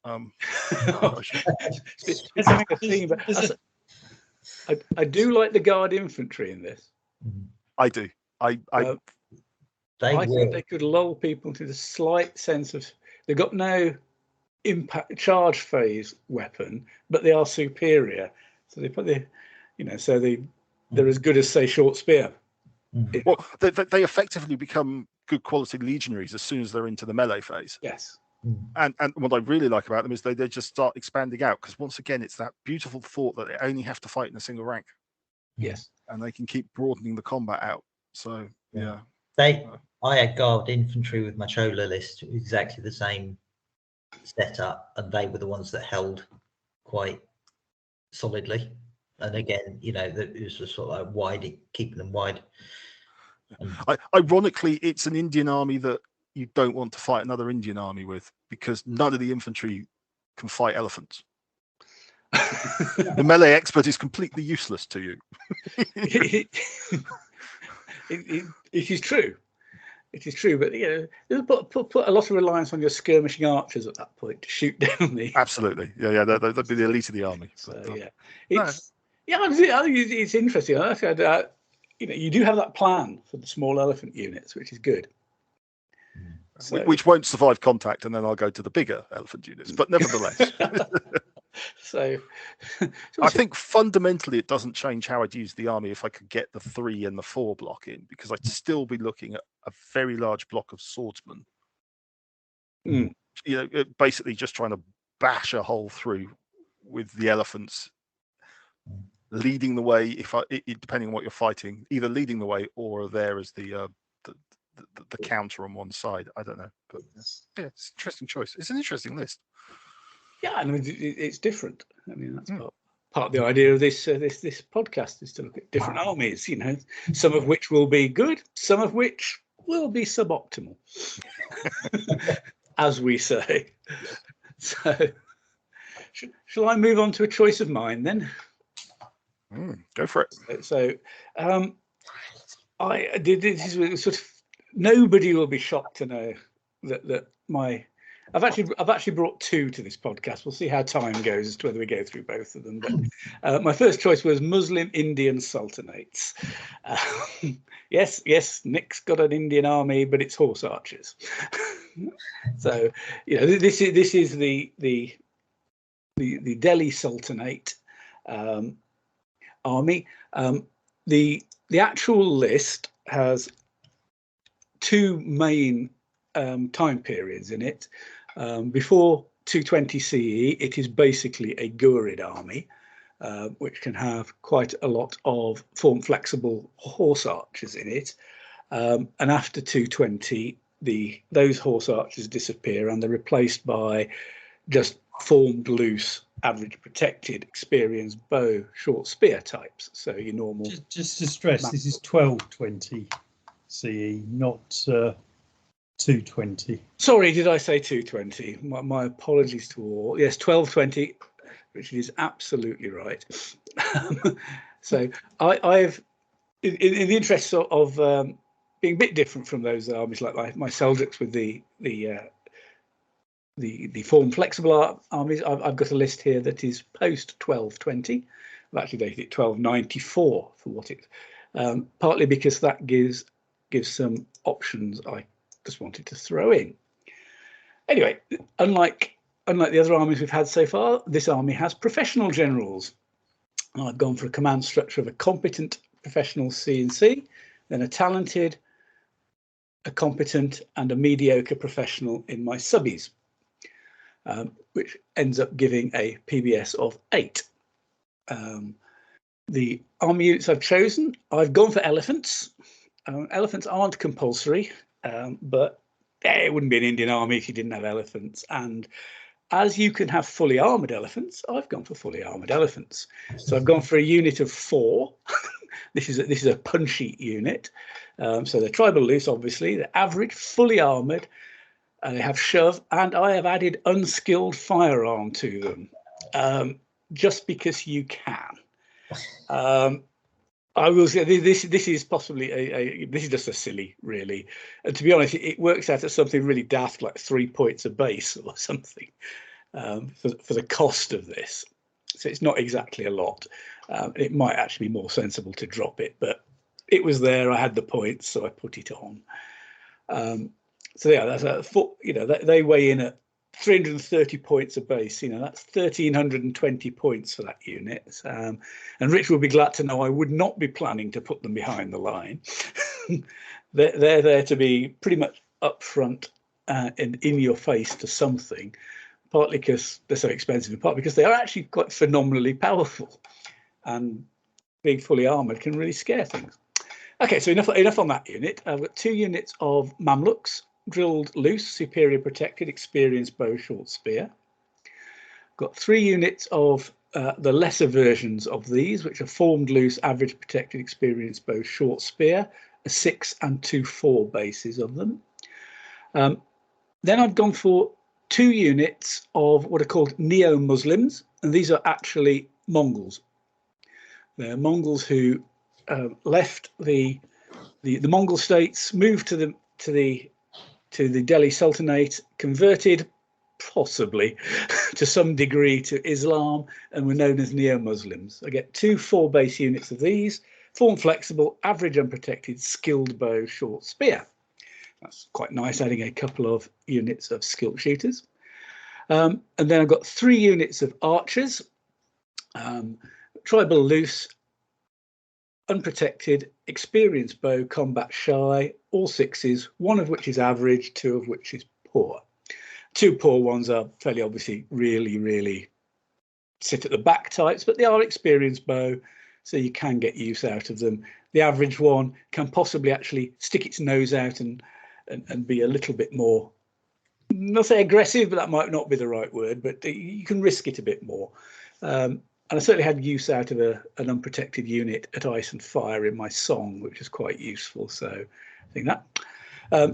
[SPEAKER 1] I do like the guard infantry in this.
[SPEAKER 4] I do. I
[SPEAKER 1] think they could lull people into the slight sense of they've got no impact charge phase weapon, but they are superior. So they put they're as good as, say, short spear.
[SPEAKER 4] Well, they effectively become good quality legionaries as soon as they're into the melee phase.
[SPEAKER 1] Yes.
[SPEAKER 4] And what I really like about them is they just start expanding out, because once again it's that beautiful thought that they only have to fight in a single rank.
[SPEAKER 1] Yes.
[SPEAKER 4] And they can keep broadening the combat out. So
[SPEAKER 2] I had guard infantry with my Chola list, exactly the same setup, and they were the ones that held quite solidly. And again, it was just sort of like wide, keeping them wide.
[SPEAKER 4] Ironically, it's an Indian army that you don't want to fight another Indian army with, because none of the infantry can fight elephants. The melee expert is completely useless to you.
[SPEAKER 1] It is true. It is true, but put a lot of reliance on your skirmishing archers at that point to shoot down the.
[SPEAKER 4] Absolutely, that'd be the elite of the army.
[SPEAKER 1] It's interesting. You do have that plan for the small elephant units, which is good.
[SPEAKER 4] Which won't survive contact, and then I'll go to the bigger elephant units. But nevertheless, I think fundamentally it doesn't change how I'd use the army if I could get the 3 and the 4 block in, because I'd still be looking at a very large block of swordsmen. Basically just trying to bash a hole through with the elephants leading the way. Depending on what you're fighting, either leading the way or there as the counter on one side. I don't know, but it's an interesting choice. It's an interesting list.
[SPEAKER 1] Yeah, I mean, it's different. I mean, that's part of the idea of this podcast, is to look at different armies. Some of which will be good, some of which will be suboptimal, as we say. So, shall I move on to a choice of mine then?
[SPEAKER 4] Go for it.
[SPEAKER 1] So, I did this sort of. Nobody will be shocked to know that my I've actually brought two to this podcast. We'll see how time goes as to whether we go through both of them. But my first choice was Muslim Indian Sultanates. Yes, Nick's got an Indian army, but it's horse archers. So this is the Delhi Sultanate army. The actual list has two main time periods in it. Before 220 CE, it is basically a Ghurid army, which can have quite a lot of form flexible horse archers in it. And after 220, those horse archers disappear and they're replaced by just formed loose, average protected, experienced bow, short spear types. So your normal.
[SPEAKER 3] Just to stress, this is 1220 CE, not 220.
[SPEAKER 1] Sorry, did I say 220? My apologies to all. Yes, 1220, which is absolutely right. So I've, in the interest of being a bit different from those armies, like my Seljuks with the form flexible armies, I've got a list here that is post 1220. I've actually dated it 1294 for what it, partly because that gives some options I just wanted to throw in. Anyway, unlike the other armies we've had so far, this army has professional generals. I've gone for a command structure of a competent professional C&C, then a talented, a competent, and a mediocre professional in my subbies, which ends up giving a PBS of 8. The army units I've chosen, I've gone for elephants. Elephants aren't compulsory, but it wouldn't be an Indian army if you didn't have elephants. And as you can have fully armoured elephants, I've gone for fully armoured elephants. So I've gone for a unit of 4. This is a punchy unit. So they're tribal loose, obviously. They're average, fully armoured. They have shove, and I have added unskilled firearm to them, just because you can. I will say this is possibly this is just a silly, really. And to be honest, it works out at something really daft, like 3 points a base or something, for the cost of this. So it's not exactly a lot. It might actually be more sensible to drop it, but it was there. I had the points, so I put it on. So yeah, that's they weigh in at 330 points a base. That's 1,320 points for that unit. And Rich will be glad to know I would not be planning to put them behind the line. They're there to be pretty much up front and in your face to something, partly because they're so expensive, and partly because they are actually quite phenomenally powerful. And being fully armoured can really scare things. Okay, so enough on that unit. I've got 2 units of Mamluks, drilled loose, superior protected, experienced bow, short spear. Got 3 units of the lesser versions of these, which are formed loose, average protected, experienced bow, short spear, a 6 and 2 4 bases of them. Then I've gone for 2 units of what are called neo-Muslims, and these are actually Mongols. They're Mongols who left the Mongol states, moved to the Delhi Sultanate, converted possibly to some degree to Islam, and were known as neo-Muslims. I get 2 4 base units of these, form flexible, average unprotected, skilled bow, short spear. That's quite nice, adding a couple of units of skilled shooters. And then I've got 3 units of archers, tribal loose, unprotected, experienced bow, combat shy, all 6s, 1 of which is average, 2 of which is poor. 2 poor ones are fairly obviously really sit at the back types, but they are experienced bow, so you can get use out of them. The average one can possibly actually stick its nose out and be a little bit more, not say aggressive, but that might not be the right word, but you can risk it a bit more. And I certainly had use out of an unprotected unit at Ice and Fire in my song, which is quite useful. So I think that.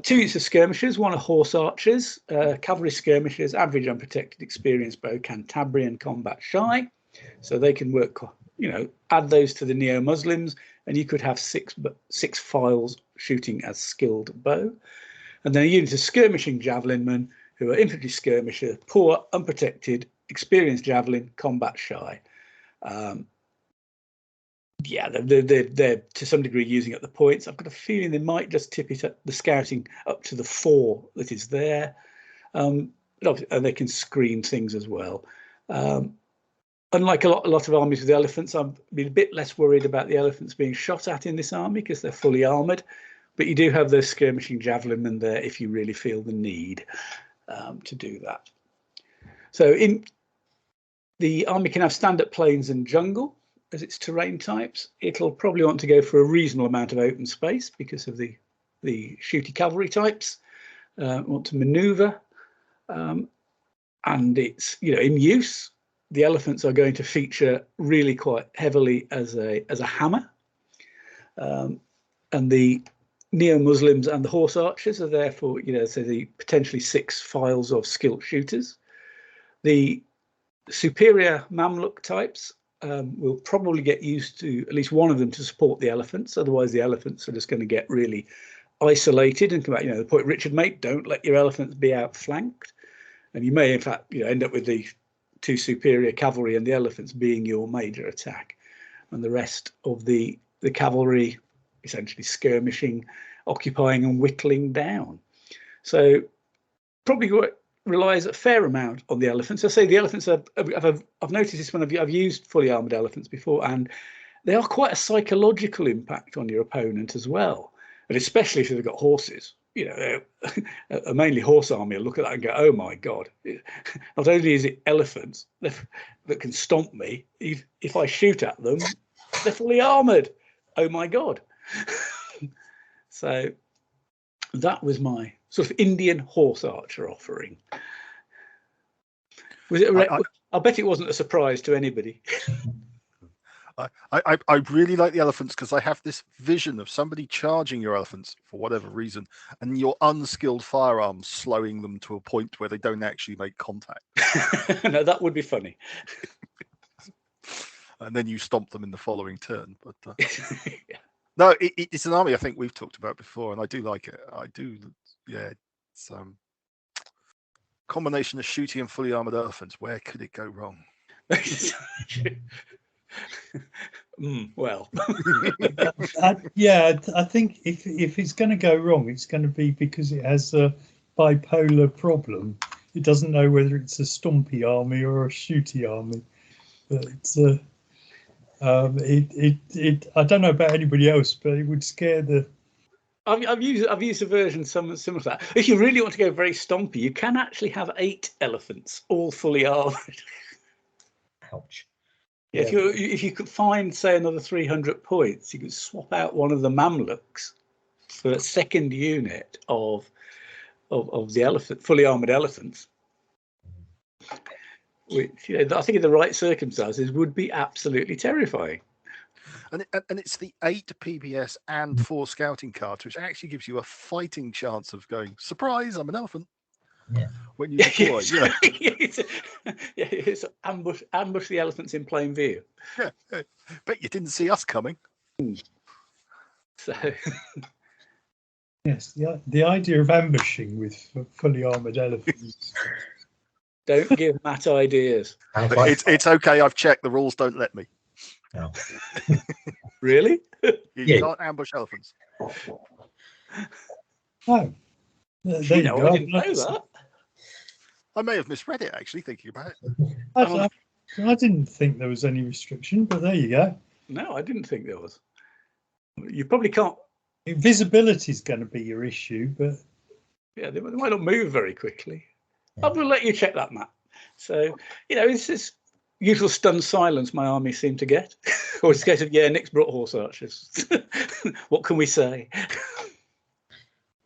[SPEAKER 1] 2 units of skirmishers, 1 of horse archers, cavalry skirmishers, average unprotected, experienced bow, Cantabrian, combat shy. So they can work, add those to the neo-Muslims, and you could have 6 files shooting as skilled bow. And then a unit of skirmishing javelinmen who are infantry skirmisher, poor, unprotected, experienced javelin, combat shy. Yeah, they're to some degree using up the points. I've got a feeling they might just tip it up, the scouting up to the 4 that is there. And they can screen things as well. Unlike a lot of armies with elephants, I've been a bit less worried about the elephants being shot at in this army because they're fully armoured. But you do have those skirmishing javelinmen there if you really feel the need to do that. So in the army can have stand-up plains and jungle as its terrain types. It'll probably want to go for a reasonable amount of open space because of the shooty cavalry types. Want to manoeuvre, and it's in use. The elephants are going to feature really quite heavily as a hammer, and the neo-Muslims and the horse archers are therefore so the potentially 6 files of skilled shooters. The superior Mamluk types will probably get used to at least one of them to support the elephants. Otherwise, the elephants are just going to get really isolated and come out. The point Richard made: don't let your elephants be outflanked, and you may in fact end up with the 2 superior cavalry and the elephants being your major attack, and the rest of the cavalry essentially skirmishing, occupying and whittling down. So probably relies a fair amount on the elephants. I say the elephants I've noticed this when I've used fully armoured elephants before, and they are quite a psychological impact on your opponent as well, and especially if they've got horses. A mainly horse army will look at that and go, oh my god, not only is it elephants that can stomp me, if I shoot at them, they're fully armoured. Oh my god. So that was my sort of Indian horse archer offering. Was it? I bet it wasn't a surprise to anybody.
[SPEAKER 4] I really like the elephants because I have this vision of somebody charging your elephants for whatever reason, and your unskilled firearms slowing them to a point where they don't actually make contact.
[SPEAKER 1] No, that would be funny.
[SPEAKER 4] And then you stomp them in the following turn. But
[SPEAKER 1] Yeah.
[SPEAKER 4] no, it's an army I think we've talked about before, and I do like it. I do, yeah. It's combination of shooty and fully armoured elephants. Where could it go wrong?
[SPEAKER 1] Well,
[SPEAKER 3] I think if it's going to go wrong, it's going to be because it has a bipolar problem. It doesn't know whether it's a stompy army or a shooty army. But it's I don't know about anybody else, but it would scare the.
[SPEAKER 1] I've used a version similar to that. If you really want to go very stompy, you can actually have 8 elephants, all fully armoured.
[SPEAKER 2] Ouch.
[SPEAKER 1] Yeah, if you could find, say, another 300 points, you could swap out one of the Mamluks for a second unit of the fully armoured elephants, which I think in the right circumstances would be absolutely terrifying.
[SPEAKER 4] And it's the 8 PBS and 4 scouting cards, which actually gives you a fighting chance of going, surprise, I'm an elephant.
[SPEAKER 2] Yeah.
[SPEAKER 4] When you deploy,
[SPEAKER 1] It's ambush the elephants in plain view.
[SPEAKER 4] Yeah, bet you didn't see us coming.
[SPEAKER 1] So
[SPEAKER 3] Yes, the idea of ambushing with fully armoured elephants.
[SPEAKER 1] don't give Matt ideas.
[SPEAKER 4] It's okay. I've checked. The rules don't let me.
[SPEAKER 2] No.
[SPEAKER 1] Really?
[SPEAKER 4] You can't ambush elephants.
[SPEAKER 3] Oh, there you go.
[SPEAKER 1] I didn't know that.
[SPEAKER 4] I may have misread it, actually, thinking about it.
[SPEAKER 3] I didn't think there was any restriction, but there you go.
[SPEAKER 1] No, I didn't think there was. You probably can't.
[SPEAKER 3] Visibility is going to be your issue, but
[SPEAKER 1] Yeah, they might not move very quickly. I will let you check that, Matt. So, it's this usual stunned silence my army seem to get. Or it's a case of, Nick's brought horse archers. What can we say?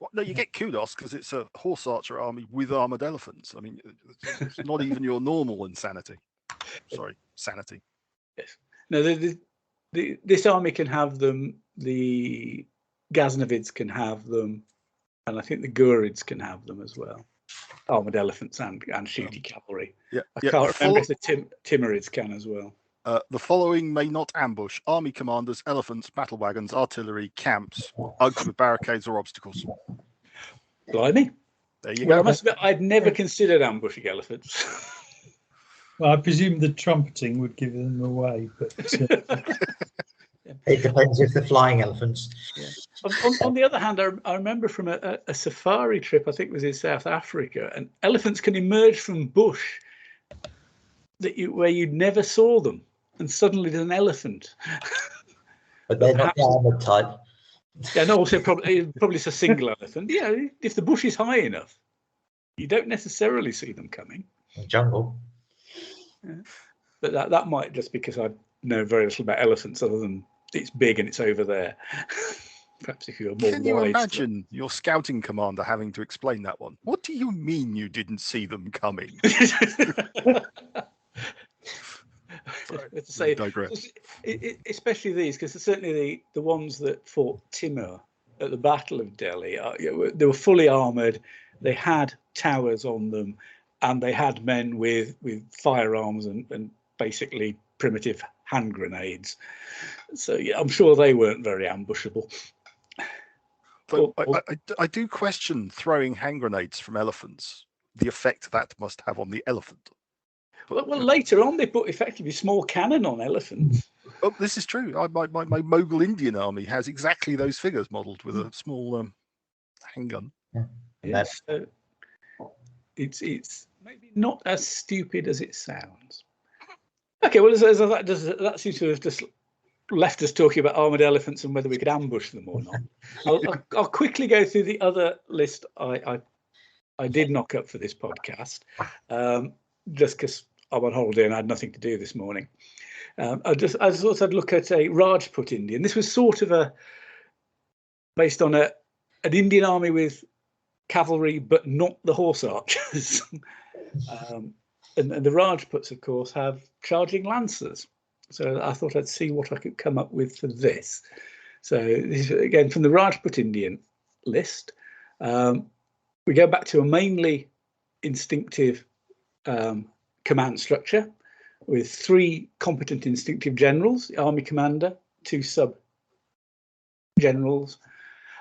[SPEAKER 4] Well, no, you get kudos because it's a horse archer army with armoured elephants. I mean, it's not even your normal insanity. Sorry, sanity.
[SPEAKER 1] Yes. No, this army can have them. The Ghaznavids can have them, and I think the Gurids can have them as well. Armoured elephants and shooty cavalry.
[SPEAKER 4] Yeah,
[SPEAKER 1] I can't remember if the Timurids can as well.
[SPEAKER 4] The following may not ambush: army commanders, elephants, battle wagons, artillery, camps, UGs with barricades or obstacles.
[SPEAKER 1] Blimey.
[SPEAKER 4] There you
[SPEAKER 1] Well, I
[SPEAKER 4] go.
[SPEAKER 1] must admit, I'd never considered ambushing elephants.
[SPEAKER 3] Well, I presume the trumpeting would give them away, but
[SPEAKER 2] It depends if they're flying elephants.
[SPEAKER 1] Yeah. On the other hand, I remember from a safari trip, I think it was in South Africa, and elephants can emerge from bush where you'd never saw them, and suddenly there's an elephant.
[SPEAKER 2] But they're not
[SPEAKER 1] perhaps-
[SPEAKER 2] the armored type.
[SPEAKER 1] Yeah, no, also probably it's a single elephant. Yeah, if the bush is high enough, you don't necessarily see them coming.
[SPEAKER 2] Jungle.
[SPEAKER 1] Yeah. But that might just because I know very little about elephants other than it's big and it's over there. Perhaps if you were more
[SPEAKER 4] Can you
[SPEAKER 1] wide.
[SPEAKER 4] imagine your scouting commander having to explain that one? What do you mean you didn't see them coming?
[SPEAKER 1] To say,
[SPEAKER 4] Digress.
[SPEAKER 1] especially these, because certainly the ones that fought Timur at the Battle of Delhi, they were fully armoured. They had towers on them, and they had men with firearms and basically primitive hand grenades. So yeah, I'm sure they weren't very ambushable.
[SPEAKER 4] But I do question throwing hand grenades from elephants, the effect that must have on the elephant.
[SPEAKER 1] Well, later on, they put effectively small cannon on elephants.
[SPEAKER 4] Oh, this is true. My Mughal Indian army has exactly those figures modelled with a small handgun.
[SPEAKER 1] Yes, so it's maybe not as stupid as it sounds. Okay, well, that seems to have just left us talking about armoured elephants and whether we could ambush them or not. I'll quickly go through the other list I did knock up for this podcast, just because I'm on holiday and I had nothing to do this morning. I thought I'd look at a Rajput Indian. This was sort of based on an Indian army with cavalry, but not the horse archers. And the Rajputs, of course, have charging lancers. So I thought I'd see what I could come up with for this. So this is, again, from the Rajput Indian list. We go back to a mainly instinctive command structure with 3 competent instinctive generals, the army commander, 2 sub-generals.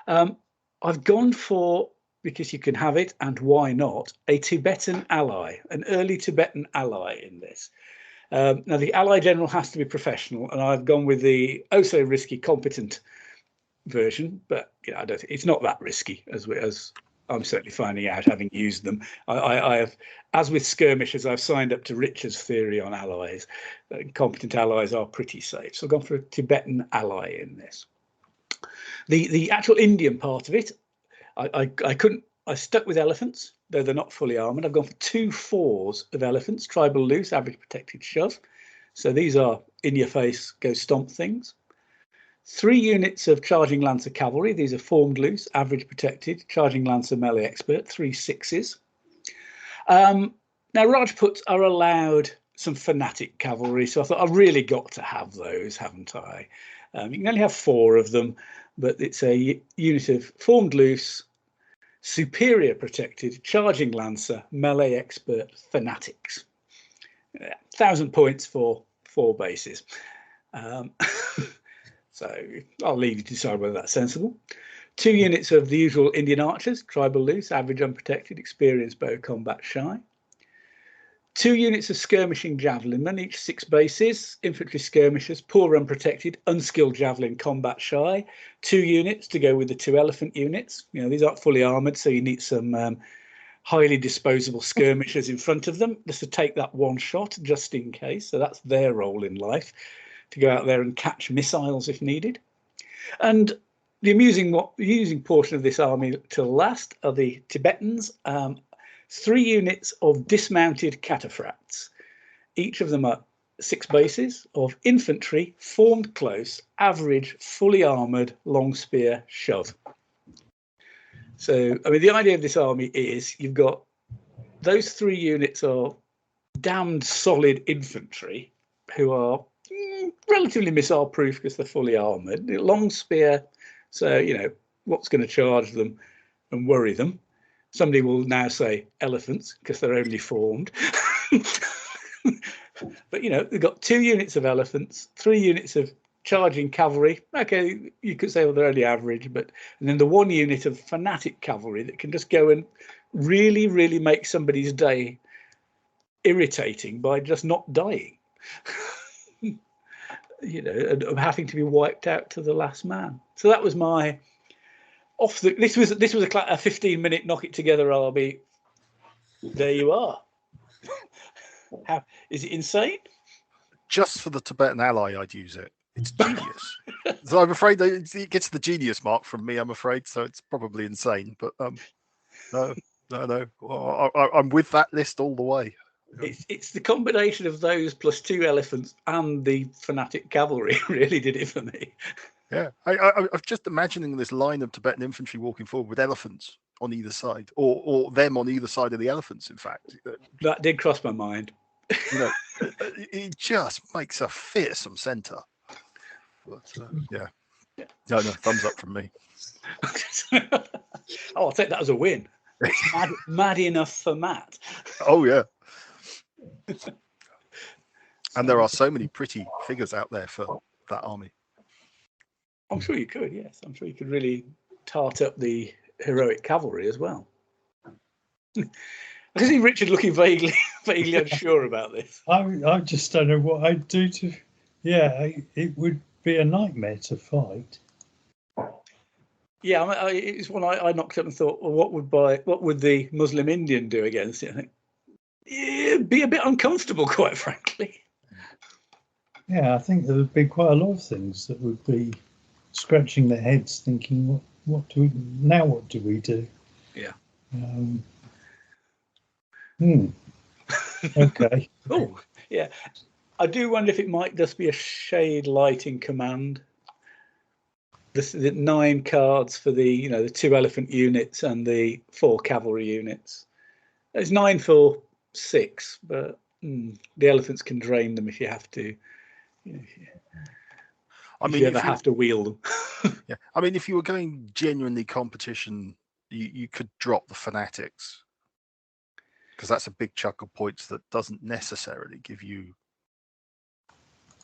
[SPEAKER 1] I've gone for, because you can have it and why not, a Tibetan ally, an early Tibetan ally in this. Now, the ally general has to be professional, and I've gone with the so risky competent version, but I don't think it's not that risky as I'm certainly finding out having used them. I have, as with skirmishers, I've signed up to Richard's theory on allies. Competent allies are pretty safe. So I've gone for a Tibetan ally in this. The actual Indian part of it, I stuck with elephants, though they're not fully armoured. I've gone for 2 fours of elephants, tribal loose, average protected shove. So these are in your face, go stomp things. 3 units of charging lancer cavalry. These are formed loose, average protected, charging lancer melee expert, 3 sixes. Now Rajputs are allowed some fanatic cavalry, so I thought I've really got to have those, haven't I? You can only have 4 of them, but it's a unit of formed loose, superior protected, charging lancer, melee expert, fanatics. 1,000 points for 4 bases. So I'll leave you to decide whether that's sensible. 2 units of the usual Indian archers, tribal loose, average unprotected, experienced bow combat shy. 2 units of skirmishing javelinmen, each 6 bases, infantry skirmishers, poor unprotected, unskilled javelin combat shy. 2 units to go with the 2 elephant units. These aren't fully armoured, so you need some highly disposable skirmishers in front of them just to take that one shot just in case. So that's their role in life, to go out there and catch missiles if needed. And the amusing portion of this army to last are the Tibetans. 3 units of dismounted cataphracts. Each of them are 6 bases of infantry, formed close, average, fully armoured, long spear, shove. So, I mean, the idea of this army is you've got those 3 units are damned solid infantry who are relatively missile proof because they're fully armoured. Long spear, so, what's going to charge them and worry them? Somebody will now say elephants because they're only formed. But, they've got 2 units of elephants, 3 units of charging cavalry. Okay, you could say, well, they're only average, but and then the one unit of fanatic cavalry that can just go and really, really make somebody's day irritating by just not dying. You know, and having to be wiped out to the last man. So that was my this was a 15-minute knock it together army. There you are. How is it insane?
[SPEAKER 4] Just for the Tibetan ally, I'd use it. It's genius. So I'm afraid that it gets the genius mark from me. I'm afraid, so it's probably insane. But no. I'm with that list all the way.
[SPEAKER 1] It's the combination of those plus 2 elephants and the fanatic cavalry really did it for me.
[SPEAKER 4] Yeah, I'm just imagining this line of Tibetan infantry walking forward with elephants on either side, or them on either side of the elephants. In fact,
[SPEAKER 1] that did cross my mind.
[SPEAKER 4] You know, it just makes a fearsome centre. But yeah, no, thumbs up from me.
[SPEAKER 1] I'll take that as a win. It's mad enough for Matt.
[SPEAKER 4] Oh yeah. And there are so many pretty figures out there for that army.
[SPEAKER 1] I'm sure you could, yes. I'm sure you could really tart up the heroic cavalry as well. I can see Richard looking vaguely unsure about this.
[SPEAKER 3] I just don't know what I'd do to. Yeah, it would be a nightmare to fight.
[SPEAKER 1] Yeah, it's one I knocked up and thought, well, what would the Muslim Indian do against it? I think it'd be a bit uncomfortable, quite frankly.
[SPEAKER 3] Yeah, I think there would be quite a lot of things that would be scratching their heads, thinking, what do we do?
[SPEAKER 1] Yeah.
[SPEAKER 3] Okay.
[SPEAKER 1] Oh, yeah. I do wonder if it might just be a shade light in command. The 9 cards for the the 2 elephant units and the 4 cavalry units. There's 9 for 6, but the elephants can drain them if you have to. If you ever have to wheel them.
[SPEAKER 4] Yeah, I mean, if you were going genuinely competition, you could drop the fanatics, because that's a big chunk of points that doesn't necessarily give you.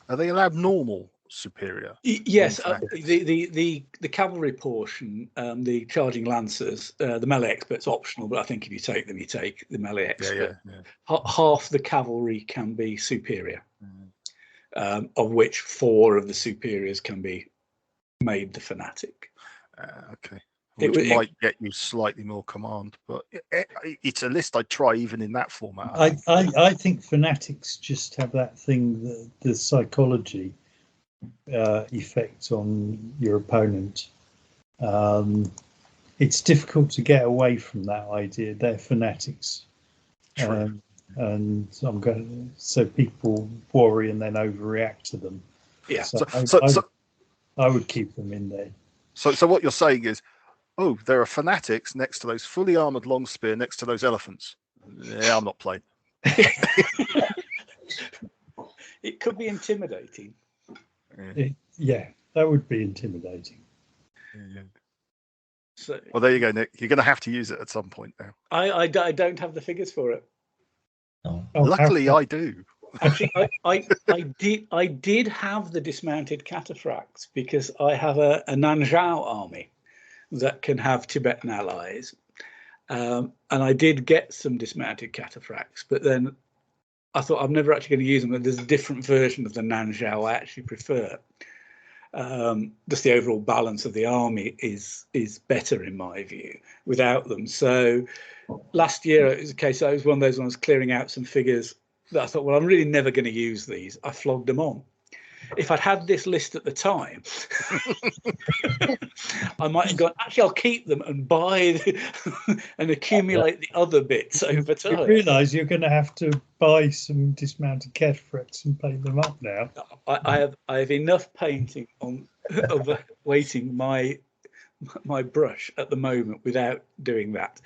[SPEAKER 4] Are they allowed normal superior?
[SPEAKER 1] Yes, the cavalry portion, the charging lancers, the melee expert's optional, but I think if you take them, you take the melee expert. Yeah. Half the cavalry can be superior, of which 4 of the superiors can be made the fanatic.
[SPEAKER 4] Okay. Which might get you slightly more command, but it's a list I'd try even in that format.
[SPEAKER 3] I think fanatics just have that thing, the psychology effect on your opponent. It's difficult to get away from that idea. They're fanatics.
[SPEAKER 4] True.
[SPEAKER 3] And so people worry and then overreact to them.
[SPEAKER 1] Yeah.
[SPEAKER 3] So I would keep them in there.
[SPEAKER 4] So what you're saying is, oh, there are fanatics next to those fully armored long spear next to those elephants. Yeah, I'm not playing.
[SPEAKER 1] It could be intimidating.
[SPEAKER 3] Yeah, that would be intimidating.
[SPEAKER 4] Yeah.
[SPEAKER 1] So,
[SPEAKER 4] well, there you go, Nick. You're going to have to use it at some point now.
[SPEAKER 1] I don't have the figures for it.
[SPEAKER 4] Luckily, I do.
[SPEAKER 1] Actually, I did have the dismounted cataphracts because I have a Nanzhao army that can have Tibetan allies, and I did get some dismounted cataphracts, but then I thought I'm never actually going to use them. There's a different version of the Nanzhao I actually prefer. Just the overall balance of the army is better in my view without them. So last year it was a case I was one of those ones clearing out some figures that I thought, well, I'm really never going to use these. I flogged them on. If I'd had this list at the time, I might have gone, actually, I'll keep them and buy and accumulate the other bits over time.
[SPEAKER 3] You realise you're going to have to buy some dismounted cataphracts and paint them up now.
[SPEAKER 1] I have enough painting on waiting my brush at the moment without doing that.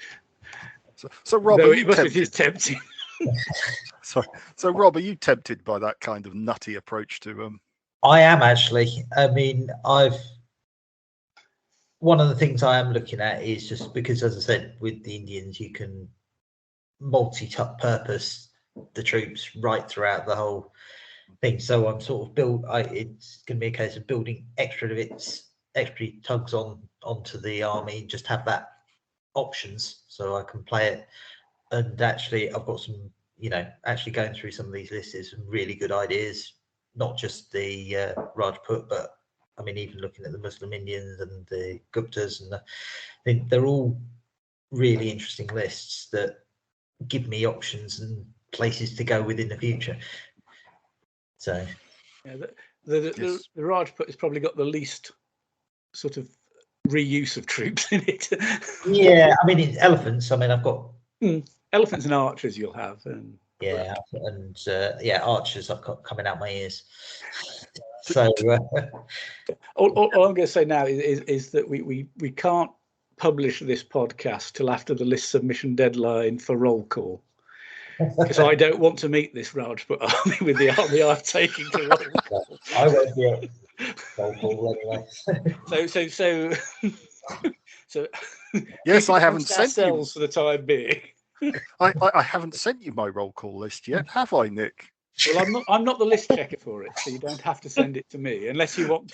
[SPEAKER 4] So Rob,
[SPEAKER 1] it is tempting.
[SPEAKER 4] Sorry. So Rob, are you tempted by that kind of nutty approach to
[SPEAKER 2] I am actually. I mean, one of the things I am looking at is just because, as I said, with the Indians, you can multi-purpose the troops right throughout the whole thing. So I'm sort of it's going to be a case of building extra tugs onto the army, just have that options so I can play it. And actually, I've got some, actually going through some of these lists is some really good ideas, not just the Rajput, but I mean, even looking at the Muslim Indians and the Guptas, and I think they're all really interesting lists that give me options and places to go with in the future. So,
[SPEAKER 1] yeah, the Rajput has probably got the least sort of reuse of troops in it.
[SPEAKER 2] yeah, I mean, it's elephants. I mean, I've got
[SPEAKER 1] elephants and archers you'll have. And
[SPEAKER 2] archers I've got coming out my ears. So
[SPEAKER 1] all I'm going to say now is that we can't publish this podcast till after the list submission deadline for roll call, because I don't want to meet this Rajput army with the army I'm taking to roll call.
[SPEAKER 2] I won't be at roll call anyway.
[SPEAKER 1] So
[SPEAKER 4] yes, I haven't sent you
[SPEAKER 1] for the time being.
[SPEAKER 4] I haven't sent you my roll call list yet, have I, Nick?
[SPEAKER 1] Well, I'm not the list checker for it, so you don't have to send it to me unless you want.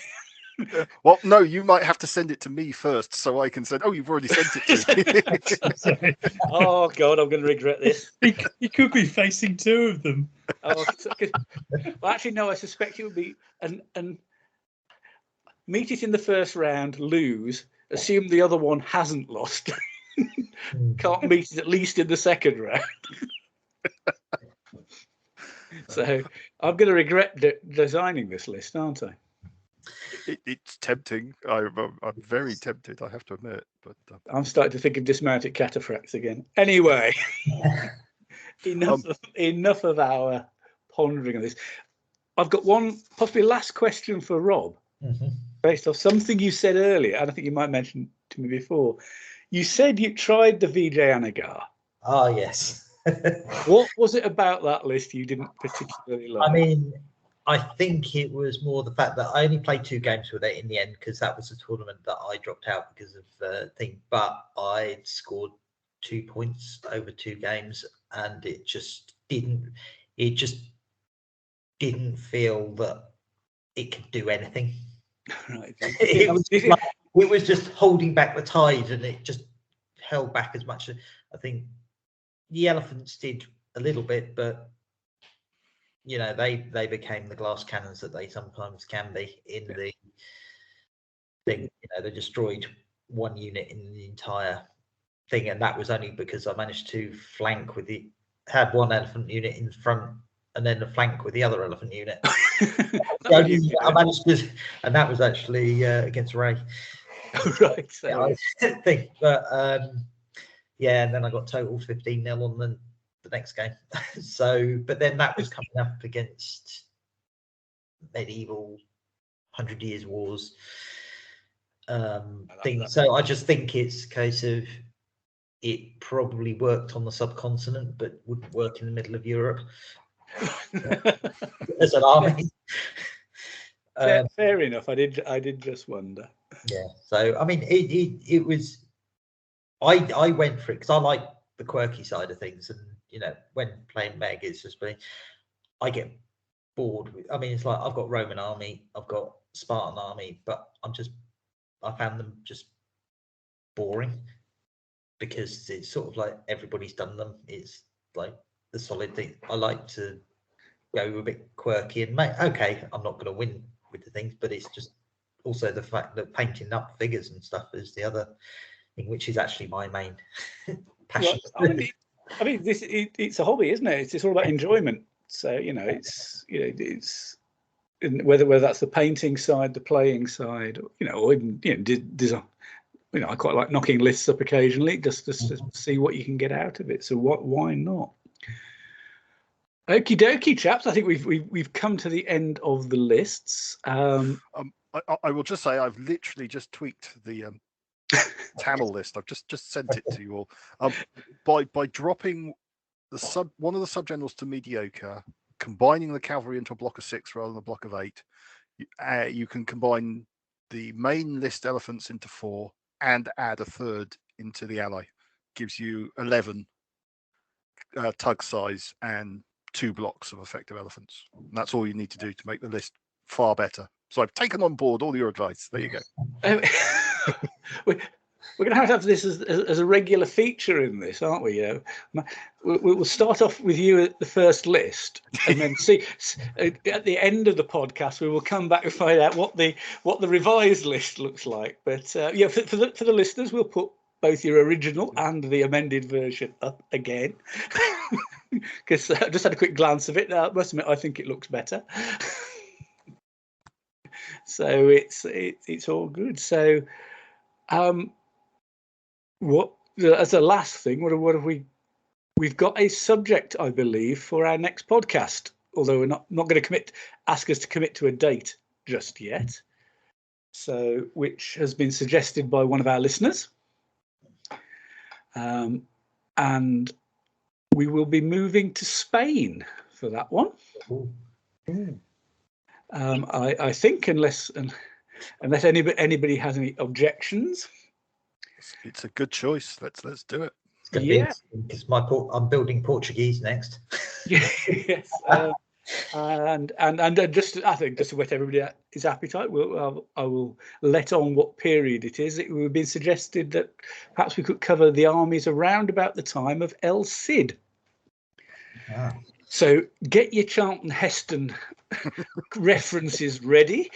[SPEAKER 4] Well, no, you might have to send it to me first, so I can send. Oh, you've already sent it to me.
[SPEAKER 1] Oh God, I'm going to regret this.
[SPEAKER 3] He could be facing two of them.
[SPEAKER 1] Well, actually, no. I suspect it would be and meet it in the first round, lose, assume the other one hasn't lost, can't meet it at least in the second round. So I'm going to regret designing this list, aren't I?
[SPEAKER 4] It's tempting. I'm very tempted, I have to admit. But
[SPEAKER 1] I'm starting to think of dismounted cataphracts again. Anyway, enough of our pondering of this. I've got one possibly last question for Rob, based off something you said earlier, and I think you might mention to me before. You said you tried the Vijay Anagar.
[SPEAKER 2] Oh, yes.
[SPEAKER 1] What was it about that list you didn't particularly like?
[SPEAKER 2] I mean, I think it was more the fact that I only played 2 games with it in the end, because that was a tournament that I dropped out because of thing. But I scored 2 points over 2 games, and it just didn't feel that it could do anything.
[SPEAKER 1] Right.
[SPEAKER 2] It was just holding back the tide, and it just held back as much. I think the elephants did a little bit, but they became the glass cannons that they sometimes can be in the thing. They destroyed 1 unit in the entire thing, and that was only because I managed to flank had 1 elephant unit in front and then a flank with the other elephant unit. I managed to, and that was actually against Ray.
[SPEAKER 1] Right.
[SPEAKER 2] I think, but and then I got total 15-0 on the next game. So, but then that was coming up against medieval 100 Years Wars thing. So I just think it's a case of it probably worked on the subcontinent, but wouldn't work in the middle of Europe as an army.
[SPEAKER 1] Fair enough. I did just wonder.
[SPEAKER 2] Yeah. So I mean, it was. I went for it because I like the quirky side of things, and when playing Meg, it's just I get bored with. I mean, it's like I've got Roman army, I've got Spartan army, but I found them just boring because it's sort of like everybody's done them. It's like the solid thing. I like to go a bit quirky and okay, I'm not going to win with the things, but it's just also the fact that painting up figures and stuff is the other thing, which is actually my main passion.
[SPEAKER 1] Well, I mean, it's a hobby, isn't it? It's all about enjoyment. So it's whether that's the painting side, the playing side, or even design. I quite like knocking lists up occasionally just to see what you can get out of it. So why not? Okie dokie, chaps. I think we've come to the end of the lists.
[SPEAKER 4] I will just say I've literally just tweaked the Tamil list. I've just sent it to you all. By dropping one of the subgenerals to mediocre, combining the cavalry into a block of 6 rather than a block of 8, you can combine the main list elephants into 4 and add a 3rd into the ally. Gives you 11 tug size and 2 blocks of effective elephants. And that's all you need to do to make the list far better. So I've taken on board all your advice. There you go.
[SPEAKER 1] We're going to have this as a regular feature in this, aren't we? You know, we'll start off with you at the first list, and then see at the end of the podcast we will come back and find out what the revised list looks like. But yeah, for the listeners, we'll put both your original and the amended version up again, because I just had a quick glance of it. I must admit, I think it looks better. So it's all good. So. What as a last thing, what have we've got a subject, I believe, for our next podcast, although we're not going to ask us to commit to a date just yet. So, which has been suggested by one of our listeners. And we will be moving to Spain for that one. I think unless anybody has any objections.
[SPEAKER 4] It's a good choice. Let's do it.
[SPEAKER 2] It's going to be because I'm building Portuguese next.
[SPEAKER 1] Yes, and just I think just to whet everybody's appetite, I will let on what period it is. It would have been suggested that perhaps we could cover the armies around about the time of El Cid.
[SPEAKER 2] Ah.
[SPEAKER 1] So get your Charlton Heston references ready.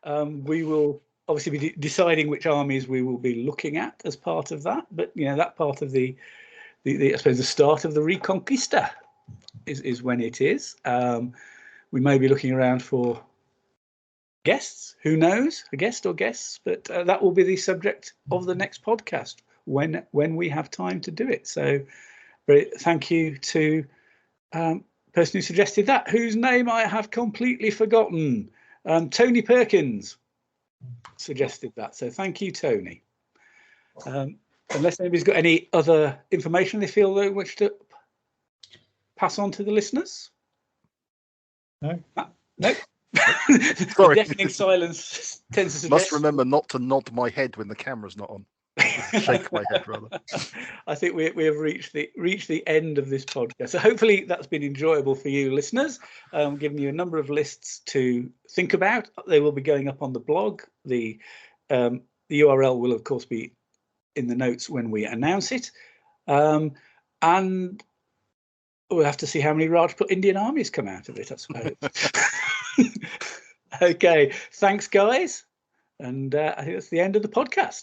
[SPEAKER 1] We will obviously be deciding which armies we will be looking at as part of that, but you know, that part of the I suppose the start of the Reconquista is when it is. We may be looking around for guests, who knows, a guest or guests, but that will be the subject of the next podcast when we have time to do it. So thank you to person who suggested that, whose name I have completely forgotten. Tony Perkins suggested that, so thank you, Tony. Unless anybody's got any other information they feel they wish to pass on to the listeners.
[SPEAKER 3] No.
[SPEAKER 1] No.
[SPEAKER 4] Sorry.
[SPEAKER 1] Deafening silence tends to suggest.
[SPEAKER 4] Must remember not to nod my head when the camera's not on. Shake my head rather.
[SPEAKER 1] I think we have reached the end of this podcast. So hopefully that's been enjoyable for you listeners. Giving you a number of lists to think about. They will be going up on the blog. The URL will of course be in the notes when we announce it. And we'll have to see how many Rajput Indian armies come out of it, I suppose. Okay, thanks guys. And I think that's the end of the podcast.